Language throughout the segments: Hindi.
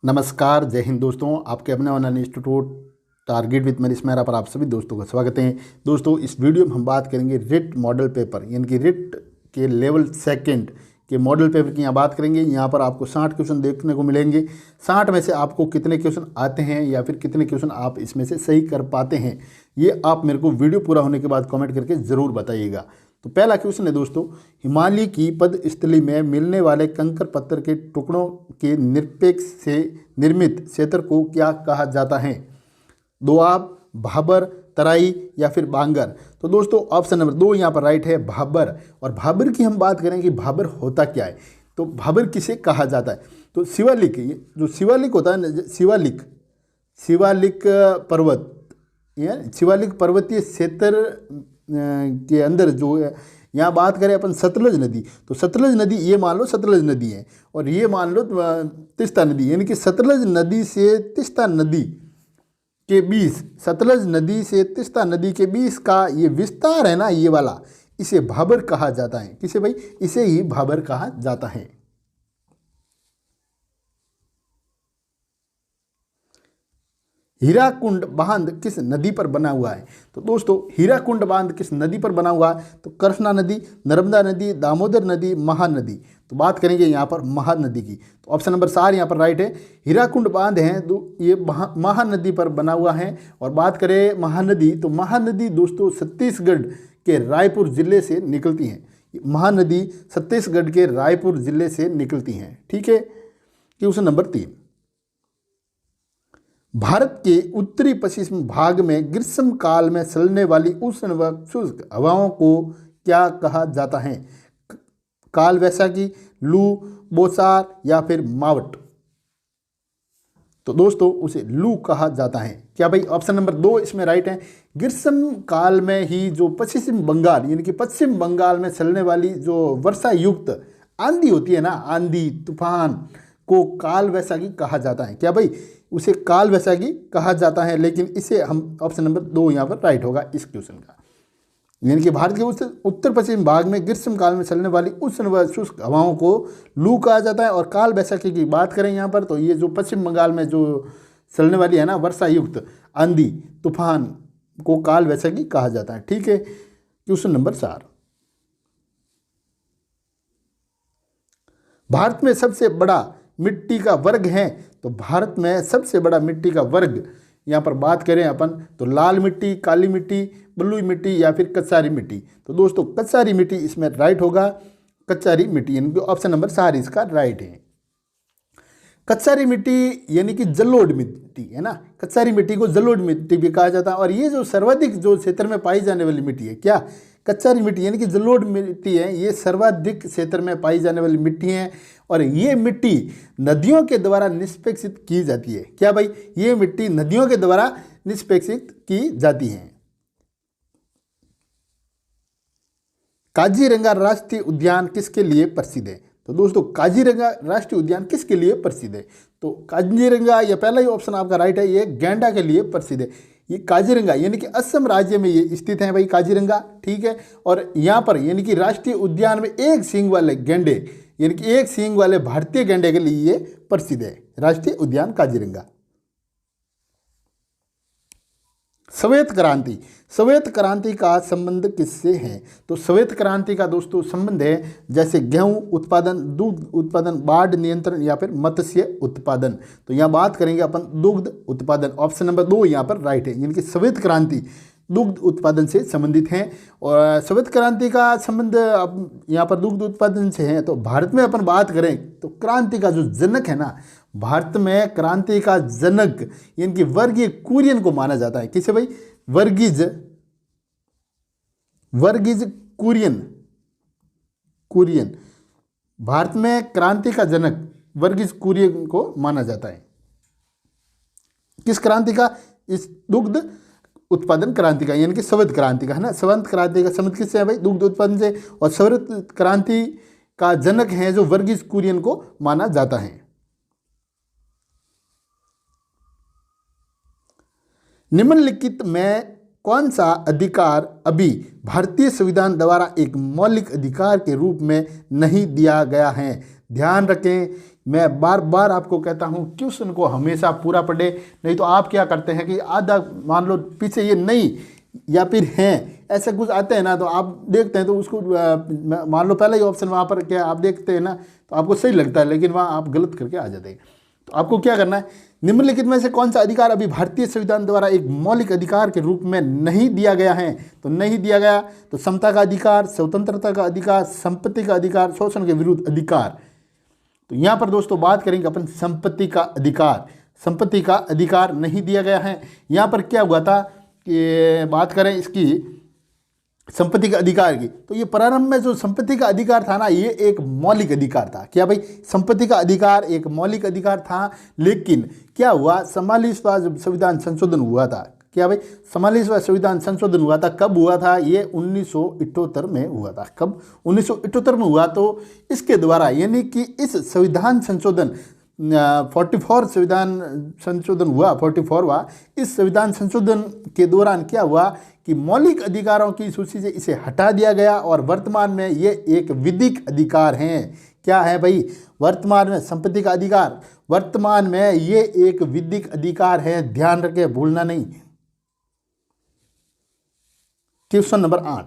नमस्कार, जय हिंद दोस्तों। आपके अपने online institute target with Manish Mehra पर आप सभी दोस्तों का स्वागत है। दोस्तों, इस वीडियो में हम बात करेंगे रिट मॉडल पेपर यानी कि रिट के लेवल सेकंड के मॉडल पेपर की यहाँ बात करेंगे। यहाँ पर आपको 60 क्वेश्चन देखने को मिलेंगे। 60 में से आपको कितने क्वेश्चन आते हैं या फिर कितने क्वेश्चन आप इसमें से सही कर पाते हैं, ये आप मेरे को वीडियो पूरा होने के बाद कमेंट करके ज़रूर बताइएगा। तो पहला क्वेश्चन है दोस्तों, हिमालय की पदस्थली में मिलने वाले कंकर पत्थर के टुकड़ों के निरपेक्ष से निर्मित क्षेत्र को क्या कहा जाता है? दोआब, भाबर, तराई या फिर बांगर। तो दोस्तों ऑप्शन नंबर 2 यहाँ पर राइट है, भाबर। और भाबर की हम बात करें कि भाबर होता क्या है, तो भाबर किसे कहा जाता है? तो शिवालिक, ये जो शिवालिक होता है ना, शिवालिक पर्वत, शिवालिक पर्वतीय क्षेत्र के अंदर जो यहाँ बात करें अपन सतलज नदी, तो सतलज नदी ये मान लो सतलज नदी है, और ये मान लो तीस्ता नदी, यानी कि सतलज नदी से तीस्ता नदी के बीच, सतलज नदी से तीस्ता नदी के बीच का ये विस्तार है ना, ये वाला, इसे भाबर कहा जाता है। किसे भाई? इसे ही भाबर कहा जाता है। हीराकुंड बांध किस नदी पर बना हुआ है? तो दोस्तों हीराकुंड बांध किस नदी पर बना हुआ है? तो कृष्णा नदी, नर्मदा नदी, दामोदर नदी, महानदी। तो बात करेंगे यहाँ पर महानदी की। तो ऑप्शन नंबर 4 यहाँ पर राइट है। हीराकुंड बांध है ये महानदी पर बना हुआ है। और बात करें महानदी, तो महानदी दोस्तों छत्तीसगढ़ के रायपुर जिले से निकलती हैं। महानदी छत्तीसगढ़ के रायपुर जिले से निकलती हैं। ठीक है। क्वेश्चन नंबर 3, भारत के उत्तरी पश्चिम भाग में ग्रीष्म काल में चलने वाली उष्ण व शुष्क हवाओं को क्या कहा जाता है? काल वैशाखी, लू, बौछार या फिर मावट। तो दोस्तों उसे लू कहा जाता है। क्या भाई? ऑप्शन नंबर 2 इसमें राइट है। ग्रीष्म काल में ही जो पश्चिम बंगाल यानी कि पश्चिम बंगाल में चलने वाली जो वर्षा युक्त आंधी होती है ना, आंधी तूफान को काल वैशाखी कहा जाता है। क्या भाई? उसे काल वैशाखी कहा जाता है। लेकिन इसे हम ऑप्शन नंबर 2 यहाँ पर राइट होगा इस क्वेश्चन का। यानी कि भारत के उत्तर पश्चिम भाग में ग्रीष्म काल में चलने वाली उष्ण व शुष्क हवाओं को लू कहा जाता है। और काल वैशाखी की बात करें यहाँ पर, तो ये जो पश्चिम बंगाल में जो चलने वाली है ना वर्षा युक्त आंधी तूफान को काल वैशाखी कहा जाता है। ठीक है। क्वेश्चन नंबर 4, भारत में सबसे बड़ा मिट्टी का वर्ग है? तो भारत में सबसे बड़ा मिट्टी का वर्ग यहाँ पर बात करें अपन, तो लाल मिट्टी, काली मिट्टी, बलुई मिट्टी या फिर कच्चारी मिट्टी। तो दोस्तों कच्चारी मिट्टी इसमें राइट होगा, कच्चारी मिट्टी, यानी कि ऑप्शन नंबर 4 इसका राइट है। कच्चारी मिट्टी यानी कि जलोढ़ मिट्टी है ना, कच्चारी मिट्टी को जलोढ़ मिट्टी भी कहा जाता है। और ये जो सर्वाधिक जो क्षेत्र में पाई जाने वाली मिट्टी है, क्या? कच्चारी मिट्टी यानी कि जलोढ़ मिट्टी है, ये सर्वाधिक क्षेत्र में पाई जाने वाली मिट्टी है। और ये मिट्टी नदियों के द्वारा निष्पेक्षित की जाती है। क्या भाई? ये मिट्टी नदियों के द्वारा निष्पेक्षित की जाती है। काजीरंगा राष्ट्रीय उद्यान किसके लिए प्रसिद्ध है? तो दोस्तों काजीरंगा राष्ट्रीय उद्यान किसके लिए प्रसिद्ध है? तो काजीरंगा, या पहला ही ऑप्शन आपका राइट है, ये गैंडा के लिए प्रसिद्ध है। ये काजीरंगा यानी कि असम राज्य में ये स्थित है भाई, काजीरंगा। ठीक है। और यहाँ पर यानी कि राष्ट्रीय उद्यान में एक सींग वाले गैंडे यानी कि एक सींग वाले भारतीय गैंडे के लिए ये प्रसिद्ध है, राष्ट्रीय उद्यान काजीरंगा। श्वेत क्रांति, श्वेत क्रांति का संबंध किससे है? तो श्वेत क्रांति का दोस्तों संबंध है जैसे गेहूं उत्पादन, दूध उत्पादन, बाढ़ नियंत्रण या फिर मत्स्य उत्पादन। तो यहाँ बात करेंगे अपन दुग्ध उत्पादन। ऑप्शन नंबर 2 यहाँ पर राइट है, यानी कि श्वेत क्रांति दुग्ध उत्पादन से संबंधित हैं। और श्वेत क्रांति का संबंध अब यहाँ पर दुग्ध उत्पादन से है। तो भारत में अपन बात करें तो क्रांति का जो जनक है ना, भारत में क्रांति का जनक यानी कि वर्गीज कुरियन को माना जाता है। किसे भाई? वर्गीज कुरियन भारत में क्रांति का जनक वर्गीज कुरियन को माना जाता है। किस क्रांति का? इस दुग्ध उत्पादन क्रांति का, यानी कि श्वेत क्रांति का है ना। श्वेत क्रांति का संबंध किससे है भाई? दुग्ध उत्पादन से। और श्वेत क्रांति का जनक है जो वर्गीज कुरियन को माना जाता है। निम्नलिखित में कौन सा अधिकार अभी भारतीय संविधान द्वारा एक मौलिक अधिकार के रूप में नहीं दिया गया है? ध्यान रखें, मैं बार बार आपको कहता हूँ क्वेश्चन को हमेशा पूरा पढ़े, नहीं तो आप क्या करते हैं कि आधा मान लो पीछे ये नहीं या फिर हैं ऐसे कुछ आते हैं ना, तो आप देखते हैं तो उसको मान लो पहला ही ऑप्शन वहाँ पर क्या आप देखते हैं ना तो आपको सही लगता है, लेकिन वहाँ आप गलत करके आ जाते हैं। तो आपको क्या करना है, निम्नलिखित में से कौन सा अधिकार अभी भारतीय संविधान द्वारा एक मौलिक अधिकार के रूप में नहीं दिया गया है? तो नहीं दिया गया तो समता का अधिकार, स्वतंत्रता का अधिकार, संपत्ति का अधिकार, शोषण के विरुद्ध अधिकार। तो यहाँ पर दोस्तों बात करेंगे अपन संपत्ति का अधिकार। संपत्ति का अधिकार नहीं दिया गया है। यहाँ पर क्या हुआ था कि बात करें इसकी संपत्ति का अधिकार की, तो ये प्रारंभ में जो संपत्ति का अधिकार था ना, ये एक मौलिक अधिकार था। क्या भाई, संपत्ति का अधिकार एक मौलिक अधिकार था, लेकिन क्या हुआ 44वां जब संविधान संशोधन हुआ था, क्या भाई 44वां संविधान संशोधन हुआ था, कब हुआ था? ये 1978 में हुआ था। कब? 1978 में हुआ। तो इसके द्वारा यानी कि इस संविधान संशोधन 44 संविधान संशोधन हुआ, 44वां, इस संविधान संशोधन के दौरान क्या हुआ कि मौलिक अधिकारों की सूची से इसे हटा दिया गया और वर्तमान में ये एक विधिक अधिकार है। क्या है भाई? वर्तमान में संपत्ति का अधिकार, वर्तमान में ये एक विधिक अधिकार है, ध्यान रखें, भूलना नहीं। क्वेश्चन नंबर 8,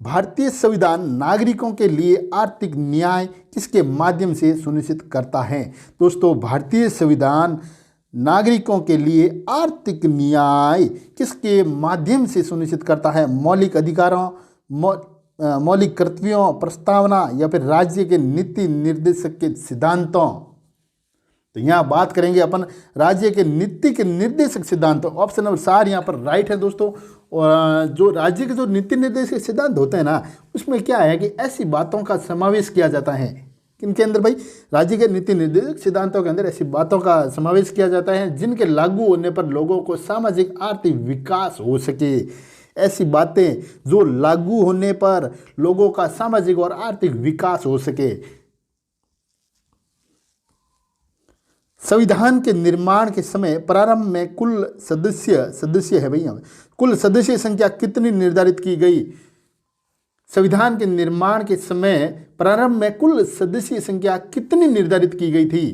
भारतीय संविधान नागरिकों के लिए आर्थिक न्याय किसके माध्यम से सुनिश्चित करता है? दोस्तों, भारतीय संविधान नागरिकों के लिए आर्थिक न्याय किसके माध्यम से सुनिश्चित करता है? मौलिक अधिकारों, मौलिक कर्तव्यों, प्रस्तावना या फिर राज्य के नीति निर्देशक के सिद्धांतों। तो यहाँ बात करेंगे अपन राज्य के नीति के निर्देशक सिद्धांतों। ऑप्शन नंबर 4 यहाँ पर राइट है दोस्तों। और जो राज्य के जो नीति निर्देशक सिद्धांत होते हैं ना, उसमें क्या है कि ऐसी बातों का समावेश किया जाता है। किनके अंदर भाई? राज्य के नीति निर्देशक सिद्धांतों के अंदर ऐसी बातों का समावेश किया जाता है जिनके लागू होने पर लोगों को सामाजिक आर्थिक विकास हो सके। ऐसी बातें जो लागू होने पर लोगों का सामाजिक और आर्थिक विकास हो सके। संविधान के निर्माण के समय प्रारंभ में कुल सदस्य है भैया, कुल सदस्य संख्या कितनी निर्धारित की गई? संविधान के निर्माण के समय प्रारंभ में कुल सदस्य संख्या कितनी निर्धारित की गई थी?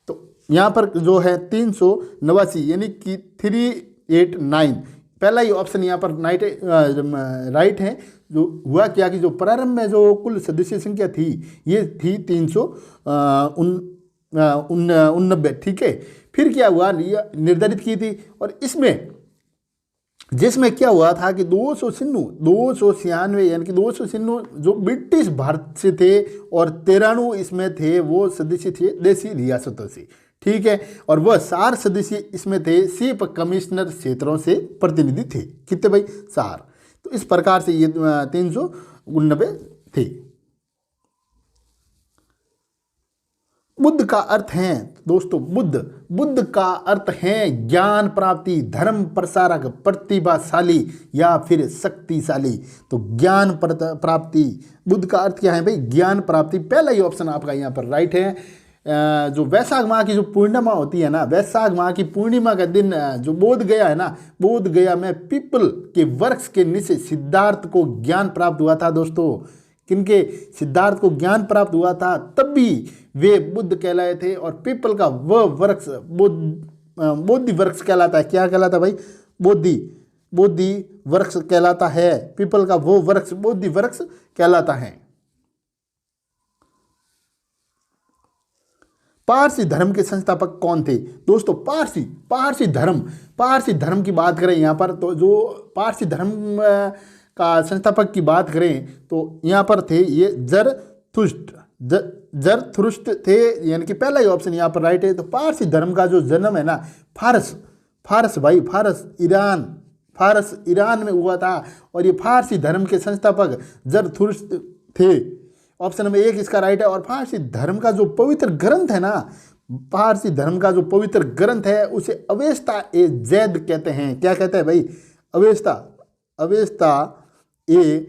तो यहाँ पर जो है 389 यानी कि 389, पहला ही ऑप्शन यहाँ पर राइट है। जो हुआ क्या कि जो प्रारंभ में जो कुल सदस्य संख्या थी ये थी 389, ठीक है। फिर क्या हुआ, निर्धारित की थी, और इसमें जिसमें क्या हुआ था कि 296 यानी कि 296 जो ब्रिटिश भारत से थे और 93 इसमें थे वो सदस्य थे देशी रियासतों से, ठीक है। और वह 4 सदस्य इसमें थे चीफ कमिश्नर क्षेत्रों से प्रतिनिधि थे। कितने भाई? 4। तो इस प्रकार से ये 389 थे। बुद्ध का अर्थ है दोस्तों, बुद्ध का अर्थ है ज्ञान प्राप्ति, धर्म प्रसारक, प्रतिभाशाली या फिर शक्तिशाली। तो ज्ञान प्राप्ति, बुद्ध का अर्थ क्या है भाई? ज्ञान प्राप्ति। पहला ही ऑप्शन आपका यहाँ पर राइट है। जो वैशाख माह की जो पूर्णिमा होती है ना, वैशाख माह की पूर्णिमा का दिन जो बोध गया है ना, बोध गया में पीपल के वृक्ष के नीचे सिद्धार्थ को ज्ञान प्राप्त हुआ था दोस्तों। किनके? सिद्धार्थ को ज्ञान प्राप्त हुआ था, तब भी वे बुद्ध कहलाए थे। और पीपल का वह वृक्ष बोधि वृक्ष कहलाता है। क्या कहलाता भाई? बोधि वृक्ष कहलाता है। पीपल का वो वृक्ष बोधि वृक्ष कहलाता है। पारसी धर्म के संस्थापक कौन थे? दोस्तों, पारसी धर्म की बात करें यहाँ पर, तो जो पारसी धर्म का संस्थापक की बात करें तो यहाँ पर थे ये जरथुष्ट्र थे, यानी कि पहला ही ऑप्शन यहाँ पर राइट है। तो पारसी धर्म का जो जन्म है ना, फारस ईरान में हुआ था, और ये फारसी धर्म के संस्थापक जरथुष्ट्र थे। ऑप्शन नंबर 1 इसका राइट है। और फारसी धर्म का जो पवित्र ग्रंथ है ना, पारसी धर्म का जो पवित्र ग्रंथ है उसे अवेस्ता ए जैद कहते हैं। क्या कहते हैं भाई? अवेस्ता ए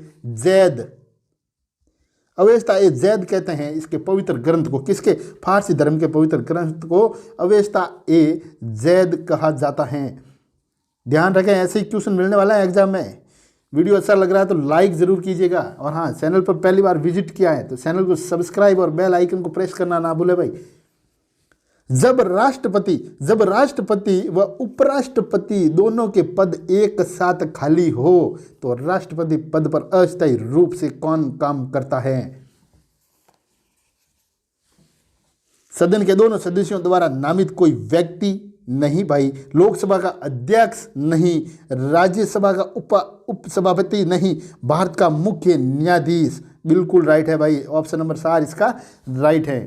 जैद कहते हैं इसके पवित्र ग्रंथ को। किसके? फारसी धर्म के पवित्र ग्रंथ को अवेस्ता ए जैद कहा जाता है। ध्यान रखें, ऐसे ही क्वेश्चन मिलने वाला है एग्जाम में। वीडियो अच्छा लग रहा है तो लाइक ज़रूर कीजिएगा, और हाँ, चैनल पर पहली बार विजिट किया है तो चैनल को सब्सक्राइब और बेल आइकन को प्रेस करना ना भूले भाई। जब राष्ट्रपति व उपराष्ट्रपति दोनों के पद एक साथ खाली हो तो राष्ट्रपति पद पर अस्थायी रूप से कौन काम करता है? सदन के दोनों सदस्यों द्वारा नामित कोई व्यक्ति नहीं भाई, लोकसभा का अध्यक्ष नहीं, राज्यसभा का उपसभापति नहीं, भारत का मुख्य न्यायाधीश। बिल्कुल राइट है भाई, ऑप्शन नंबर 4 इसका राइट है।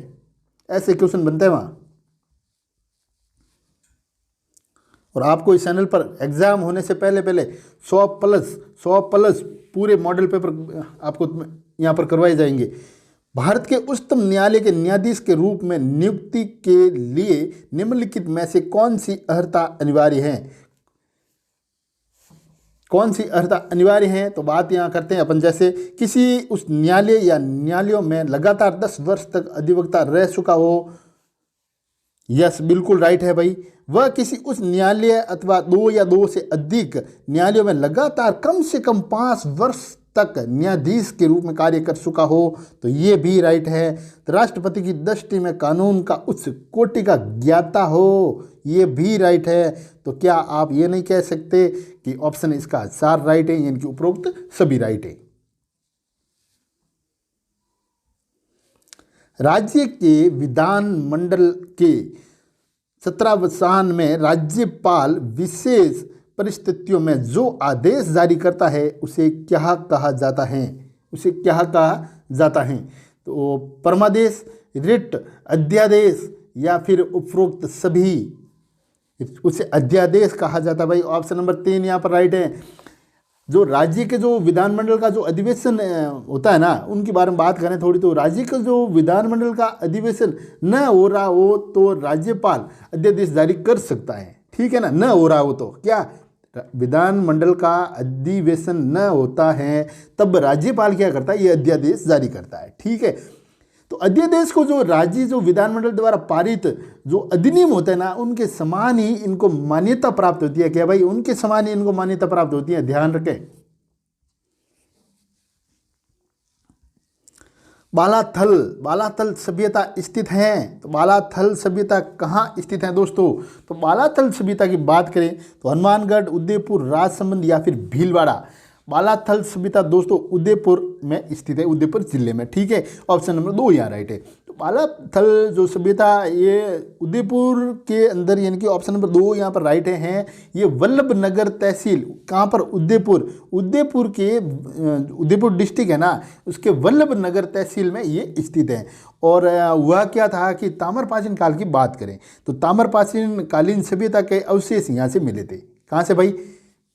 ऐसे क्वेश्चन बनते हैं वहां। और आपको इस चैनल पर एग्जाम होने से पहले 100 प्लस पूरे मॉडल पेपर आपको यहाँ पर करवाए जाएंगे। भारत के उच्चतम न्यायालय के न्यायाधीश के रूप में नियुक्ति के लिए निम्नलिखित में से कौन सी अर्हता अनिवार्य है? कौन सी अर्हता अनिवार्य है? तो बात यहाँ करते हैं अपन, जैसे किसी उस न्यायालय या न्यायालयों में लगातार 10 वर्ष तक अधिवक्ता रह चुका हो। यस, बिल्कुल राइट है भाई। वह किसी उस न्यायालय अथवा 2 या 2 से अधिक न्यायालयों में लगातार कम से कम 5 वर्ष तक न्यायाधीश के रूप में कार्य कर चुका हो, तो ये भी राइट है। तो राष्ट्रपति की दृष्टि में कानून का उच्च कोटि का ज्ञाता हो, ये भी राइट है। तो क्या आप ये नहीं कह सकते कि ऑप्शन इसका 4 राइट है, यानी कि उपरोक्त सभी राइट है। राज्य के विधानमंडल के 17वां में राज्यपाल विशेष परिस्थितियों में जो आदेश जारी करता है उसे क्या कहा जाता है? तो परमादेश, रिट, अध्यादेश या फिर उपरोक्त सभी? उसे अध्यादेश कहा जाता है भाई। ऑप्शन नंबर 3 यहाँ पर राइट है। जो राज्य के जो विधानमंडल का जो अधिवेशन होता है ना, उनके बारे में बात करें थोड़ी, तो राज्य का जो विधानमंडल का अधिवेशन न हो रहा हो तो राज्यपाल अध्यादेश जारी कर सकता है, ठीक है ना। न हो रहा हो तो क्या, विधानमंडल का अधिवेशन न होता है तब राज्यपाल क्या करता है? ये अध्यादेश जारी करता है, ठीक है। तो अध्यादेश को जो विधानमंडल द्वारा पारित जो अधिनियम होते हैं ना, उनके समान ही इनको मान्यता प्राप्त होती है। क्या भाई? उनके समान ही इनको मान्यता प्राप्त होती है, ध्यान रखें। बालाथल सभ्यता स्थित है, तो बालाथल सभ्यता कहाँ स्थित है दोस्तों? तो बालाथल सभ्यता की बात करें तो हनुमानगढ़, उदयपुर, राजसमंद या फिर भीलवाड़ा। बालाथल सभ्यता दोस्तों उदयपुर में स्थित है, उदयपुर जिले में, ठीक है। ऑप्शन नंबर 2 यहाँ राइट है। तो बालाथल जो सभ्यता ये उदयपुर के अंदर, यानी कि ऑप्शन नंबर 2 यहाँ पर राइट है। ये वल्लभ नगर तहसील, कहाँ पर? उदयपुर के उदयपुर डिस्ट्रिक्ट है ना, उसके वल्लभ नगर तहसील में ये स्थित है। और वह क्या था कि ताम्रपाषाण काल की बात करें तो ताम्रपाषाण कालीन सभ्यता के अवशेष यहाँ से मिले थे। कहाँ से भाई?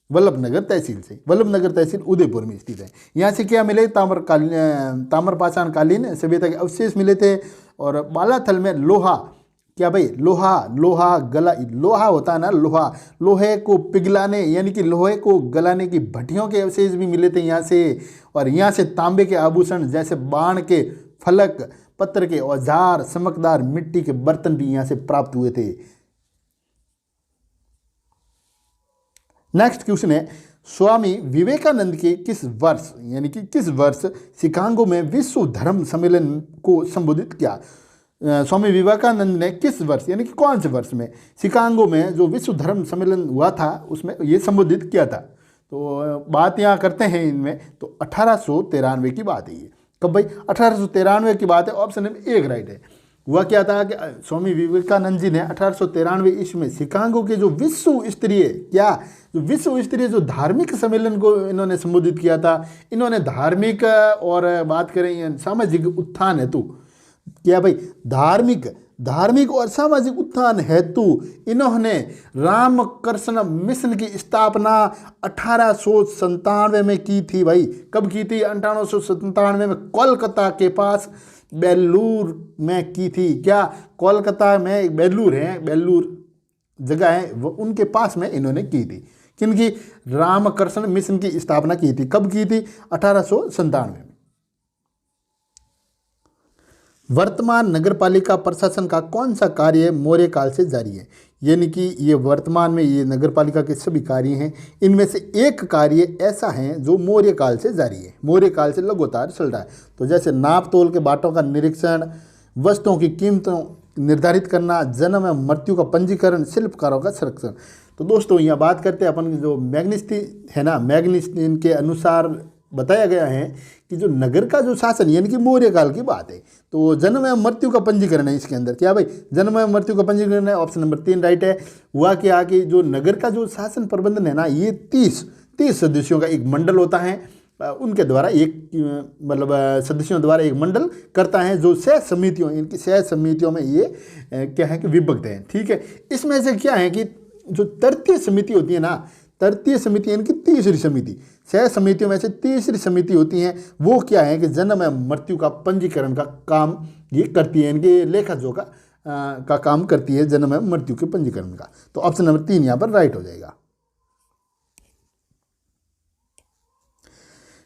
वल्लभनगर तहसील से। वल्लभनगर तहसील उदयपुर में स्थित है। यहाँ से क्या मिले? ताम्रपाषाण कालीन सभ्यता के अवशेष मिले थे। और बालाथल में लोहा, क्या भाई? लोहा होता है ना, लोहे को पिघलाने यानी कि लोहे को गलाने की भट्टियों के अवशेष भी मिले थे यहाँ से। और यहाँ से तांबे के आभूषण जैसे बाण के फलक, पत्थर के औजार, चमकदार मिट्टी के बर्तन भी यहाँ से प्राप्त हुए थे। नेक्स्ट क्वेश्चन है, स्वामी विवेकानंद के किस वर्ष शिकागो में विश्व धर्म सम्मेलन को संबोधित किया? स्वामी विवेकानंद ने किस वर्ष, यानी कि कौन से वर्ष में शिकागो में जो विश्व धर्म सम्मेलन हुआ था उसमें ये संबोधित किया था? तो बात यहाँ करते हैं इनमें, तो 1893 की बात है ये। कब भाई? 1893 की बात है। ऑप्शन नंबर 1 राइट है। हुआ क्या था कि स्वामी विवेकानंद जी ने 1893 ईस्वी में शिकागो के जो विश्व स्तरीय जो धार्मिक सम्मेलन को इन्होंने संबोधित किया था। इन्होंने धार्मिक और बात करें सामाजिक उत्थान हेतु, क्या भाई? धार्मिक और सामाजिक उत्थान हेतु इन्होंने रामकृष्ण मिशन की स्थापना 1897 में की थी भाई। कब की थी? 1897 में कोलकाता के पास बेलूर में की थी। क्या? कोलकाता में बेलूर जगह है, वो उनके पास में इन्होंने की थी। किनकी? रामकृष्ण मिशन की स्थापना की थी। कब की थी? 1897 में। वर्तमान नगरपालिका प्रशासन का कौन सा कार्य मौर्य काल से जारी है? यानी कि ये वर्तमान में ये नगर पालिका के सभी कार्य हैं। इनमें से एक कार्य ऐसा है जो मौर्य काल से जारी है, मौर्य काल से लगातार चल रहा है। तो जैसे नाप तोल के बाटों का निरीक्षण, वस्तुओं की कीमतों निर्धारित करना, जन्म एवं मृत्यु का पंजीकरण, शिल्पकारों का संरक्षण। तो दोस्तों यहाँ बात करते हैं अपन जो मैग्निस्टीन है ना, मैग्निस्टीन के अनुसार बताया गया है कि जो नगर का जो शासन यानी कि मौर्य काल की बात है, तो जन्म एवं मृत्यु का पंजीकरण है इसके अंदर। क्या भाई, जन्म एवं मृत्यु का पंजीकरण है, ऑप्शन नंबर 3 राइट है। हुआ क्या कि जो नगर का जो शासन प्रबंधन है ना, ये 30 सदस्यों का एक मंडल होता है, उनके द्वारा एक मतलब सदस्यों द्वारा एक मंडल करता है, जो 6 समितियों, इनकी 6 समितियों में ये क्या है कि विभक्त है। ठीक है, इसमें से क्या है कि जो तृतीय समिति होती है ना, तृतीय समिति इनकी तीसरी समिति, 6 समितियों में से तीसरी समिति होती है, वो क्या है कि जन्म एवं मृत्यु का पंजीकरण का काम ये करती है, इनके लेखा जोखा का काम करती है, जन्म एवं मृत्यु के पंजीकरण का। तो ऑप्शन नंबर 3 यहाँ पर राइट हो जाएगा।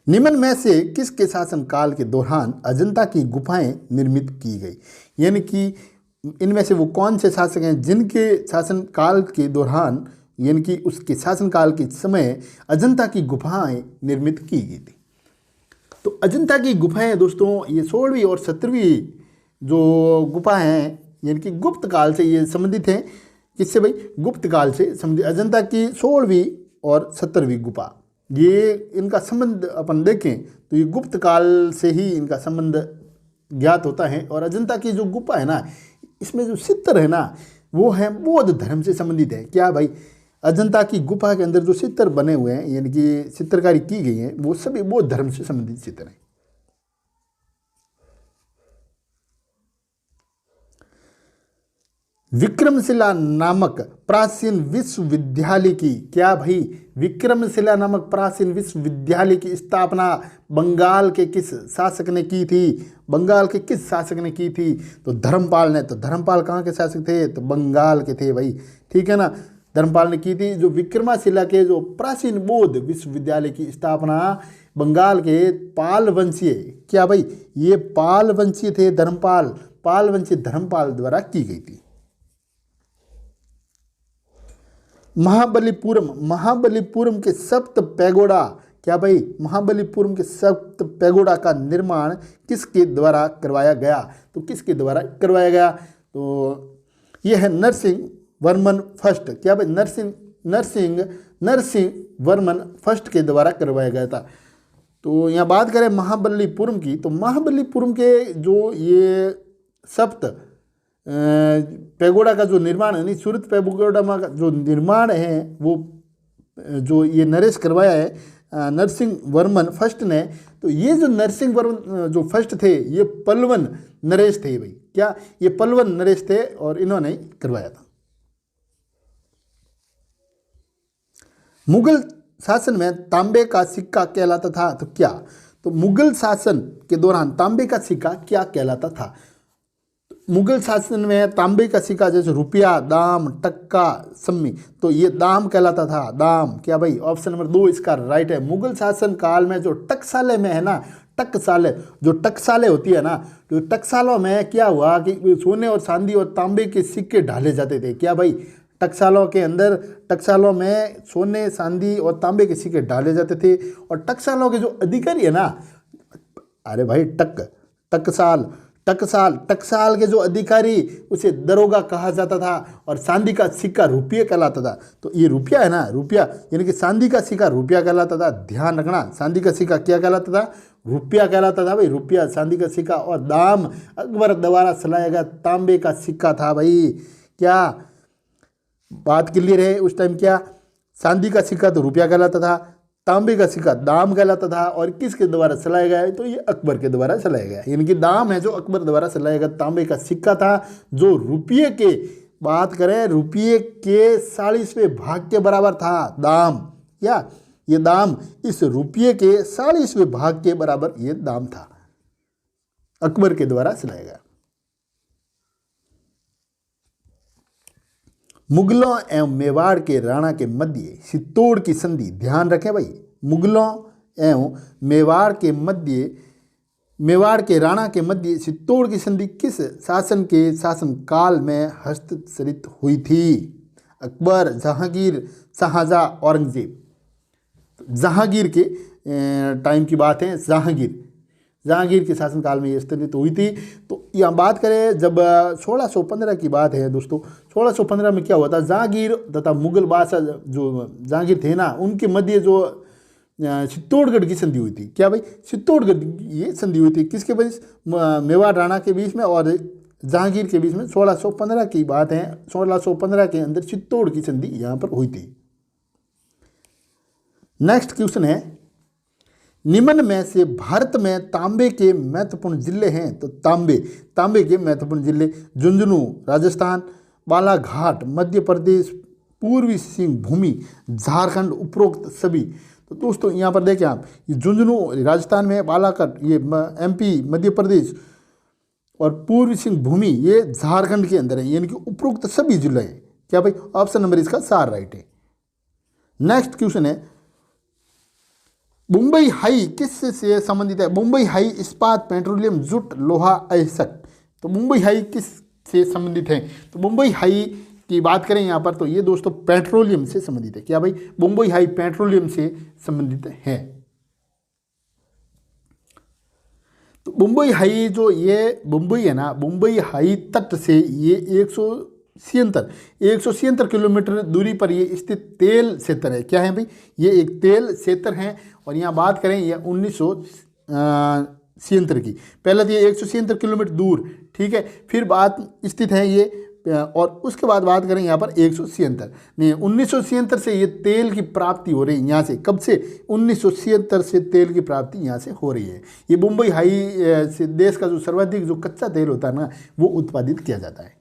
निम्न में से किसके शासन काल के दौरान अजंता की गुफाएं निर्मित की गई? यानी कि इनमें से वो कौन से शासक हैं जिनके शासन काल के दौरान यानी कि उसके शासनकाल के समय अजंता की गुफाएं निर्मित की गई थी। तो अजंता की गुफाएं दोस्तों ये 16वीं और 17वीं जो गुफा हैं यानी कि गुप्त काल से ये संबंधित हैं। किससे भाई? गुप्त काल से संबंधित। अजंता की 16वीं और 17वीं गुफा, ये इनका संबंध अपन देखें तो ये गुप्त काल से ही इनका संबंध ज्ञात होता है। और अजंता की जो गुफा है ना, इसमें जो चित्र है ना, वो है बौद्ध धर्म से संबंधित है। क्या भाई? अजंता की गुफा के अंदर जो चित्र बने हुए हैं यानी कि चित्रकारी की गई है, वो सभी बौद्ध धर्म से संबंधित चित्र हैं। विक्रमशिला नामक प्राचीन विश्वविद्यालय की, क्या भाई? विक्रमशिला नामक प्राचीन विश्वविद्यालय की स्थापना बंगाल के किस शासक ने की थी? बंगाल के किस शासक ने की थी? तो धर्मपाल ने। तो धर्मपाल कहाँ के शासक थे? तो बंगाल के थे भाई। ठीक है ना, धर्मपाल ने की थी। जो विक्रमशिला के जो प्राचीन बौद्ध विश्वविद्यालय की स्थापना बंगाल के पाल वंशीय, क्या भाई? ये पाल वंशीय थे, धर्मपाल, पाल वंशीय धर्मपाल द्वारा की गई थी। महाबलीपुरम के सप्त पैगोडा, क्या भाई? महाबलीपुरम के सप्त पैगोडा का निर्माण किसके द्वारा करवाया गया? तो किसके द्वारा करवाया गया? तो यह है नरसिंह वर्मन फर्स्ट। क्या भाई? नरसिंह वर्मन फर्स्ट के द्वारा करवाया गया था। तो यहाँ बात करें महाबलीपुरम की, तो महाबलीपुरम के जो ये सप्त पैगोडा का जो निर्माण है, नहीं सूरत पैगोडा का जो निर्माण है, वो जो ये नरेश करवाया है नरसिंह वर्मन फर्स्ट ने। तो ये जो नरसिंह वर्मन जो फर्स्ट थे, ये पल्लवन नरेश थे भाई। क्या? ये पल्लवन नरेश थे और इन्होंने करवाया था। मुगल शासन में तांबे का सिक्का कहलाता था, तो क्या? तो मुगल शासन के दौरान तांबे का सिक्का क्या कहलाता था? मुगल शासन में तांबे का सिक्का जैसे रुपया, दाम, टक्का, सम्मी, तो ये दाम कहलाता था, दाम। क्या भाई? ऑप्शन नंबर 2 इसका राइट है। मुगल शासन काल में जो टकसाले में है ना, टकसाले, जो टकसाले होती है ना, तो टकसालों में क्या हुआ कि सोने और चांदी और तांबे के सिक्के ढाले जाते थे। क्या भाई? टकसालों के अंदर, टकसालों में सोने, चांदी और तांबे के सिक्के डाले जाते थे। और टकसालों के जो अधिकारी है ना, अरे भाई टकसाल के जो अधिकारी, उसे दरोगा कहा जाता था। और चांदी का सिक्का रुपये कहलाता था। तो ये रुपया है ना, रुपया यानी कि चांदी का सिक्का रुपया कहलाता था। ध्यान रखना, चांदी का सिक्का क्या कहलाता था? रुपया कहलाता था भाई, रुपया, चांदी का सिक्का। और दाम अकबर द्वारा चलाया गया तांबे का सिक्का था भाई। क्या बात क्लियर है? उस टाइम क्या चांदी का सिक्का तो रुपया कहलाता था, तांबे का सिक्का दाम कहलाता था। और किसके द्वारा चलाया गया है? तो ये अकबर के द्वारा चलाया गया, यानी कि दाम है जो अकबर द्वारा चलाया गया तांबे का सिक्का था, जो रुपये के, बात करें रुपये के 40वें भाग के बराबर था दाम। क्या? ये दाम इस रुपये के 40वें भाग के बराबर ये दाम था, अकबर के द्वारा चलाया गया। मुगलों एवं मेवाड़ के राणा के मध्य चित्तौड़ की संधि, ध्यान रखें भाई, मुगलों एवं मेवाड़ के राणा के मध्य चित्तौड़ की संधि किस शासन के शासन काल में हस्तक्षरित हुई थी? अकबर, जहांगीर, शाहजहाँ, औरंगजेब। तो जहांगीर के टाइम की बात है। जहांगीर के शासनकाल में ये स्थापित हुई थी। तो यहाँ बात करें जब 1615 की बात है दोस्तों, 1615 में क्या हुआ था, जहांगीर तथा मुगल बादशाह जो जहांगीर थे ना, उनके मध्य जो चित्तौड़गढ़ की संधि हुई थी। क्या भाई, चित्तौड़गढ़ की ये संधि हुई थी किसके बीच, मेवाड़ राणा के बीच में और जहांगीर के बीच में। 1615 की बात है, 1615 के अंदर चित्तौड़ की संधि यहाँ पर हुई थी। नेक्स्ट क्वेश्चन है, निम्न में से भारत में तांबे के महत्वपूर्ण जिले हैं। तो तांबे के महत्वपूर्ण जिले, झुंझुनू राजस्थान, बालाघाट मध्य प्रदेश, पूर्वी सिंहभूमि झारखंड, उपरोक्त सभी। तो दोस्तों यहाँ पर देखें आप, ये झुंझुनू राजस्थान में, बालाघाट ये MP मध्य प्रदेश और पूर्वी सिंहभूमि ये झारखंड के अंदर है, यानी कि उपरोक्त सभी जिले हैं। क्या भाई, ऑप्शन नंबर इसका 4 राइट है। नेक्स्ट क्वेश्चन है, मुंबई हाई किस से संबंधित है। मुंबई हाई इस्पात, पेट्रोलियम, जूट, लोहा, अयस्क। तो मुंबई हाई किस से संबंधित है। तो मुंबई हाई की बात करें यहाँ पर, तो ये दोस्तों पेट्रोलियम से संबंधित है। क्या भाई, मुंबई हाई पेट्रोलियम से संबंधित है। तो मुंबई हाई जो ये मुंबई है ना, मुंबई हाई तट से ये 176 किलोमीटर दूरी पर ये स्थित तेल क्षेत्र है। क्या है भाई, ये एक तेल क्षेत्र है। और यहाँ बात करें ये 1976 की, पहले तो ये 176 किलोमीटर दूर, ठीक है। फिर बात स्थित है ये, और उसके बाद बात करें यहाँ पर 176 नहीं, 1976 से ये तेल की प्राप्ति हो रही है यहाँ से। कब से, 1976 से तेल की प्राप्ति यहाँ से हो रही है। ये मुंबई हाई से देश का जो सर्वाधिक जो कच्चा तेल होता है ना, वो उत्पादित किया जाता है।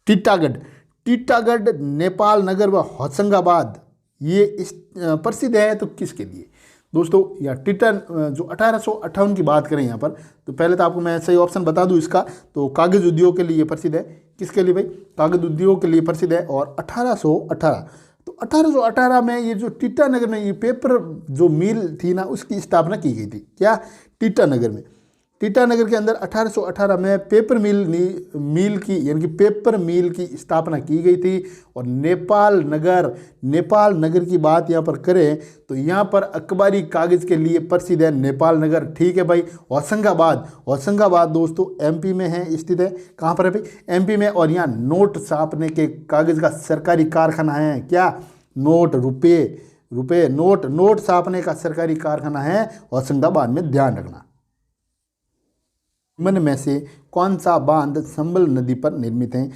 टीटागढ़, नेपाल नगर व होशंगाबाद ये प्रसिद्ध है। तो किसके लिए दोस्तों, या टीटन जो 1858 की बात करें यहाँ पर, तो पहले तो आपको मैं सही ऑप्शन बता दूं इसका, तो कागज उद्योग के लिए प्रसिद्ध है। किसके लिए भाई, कागज उद्योग के लिए प्रसिद्ध है। और 1818, तो 1818 में ये जो टीटानगर में ये पेपर जो मिल थी ना, उसकी स्थापना की गई थी। क्या, टीटानगर में, टीटानगर के अंदर 1818 में पेपर मिल की यानी कि पेपर मिल की स्थापना की गई थी। और नेपाल नगर की बात यहाँ पर करें तो यहाँ पर अखबारी कागज के लिए प्रसिद्ध है नेपाल नगर, ठीक है भाई। होशंगाबाद दोस्तों MP में है, स्थित है। कहाँ पर है भाई, MP में। और यहाँ नोट छापने के कागज का सरकारी कारखाना है। क्या, रुपये नोट छापने का सरकारी कारखाना है होशंगाबाद में, ध्यान रखना। निम्न में से कौन सा बांध संबल नदी पर निर्मित है।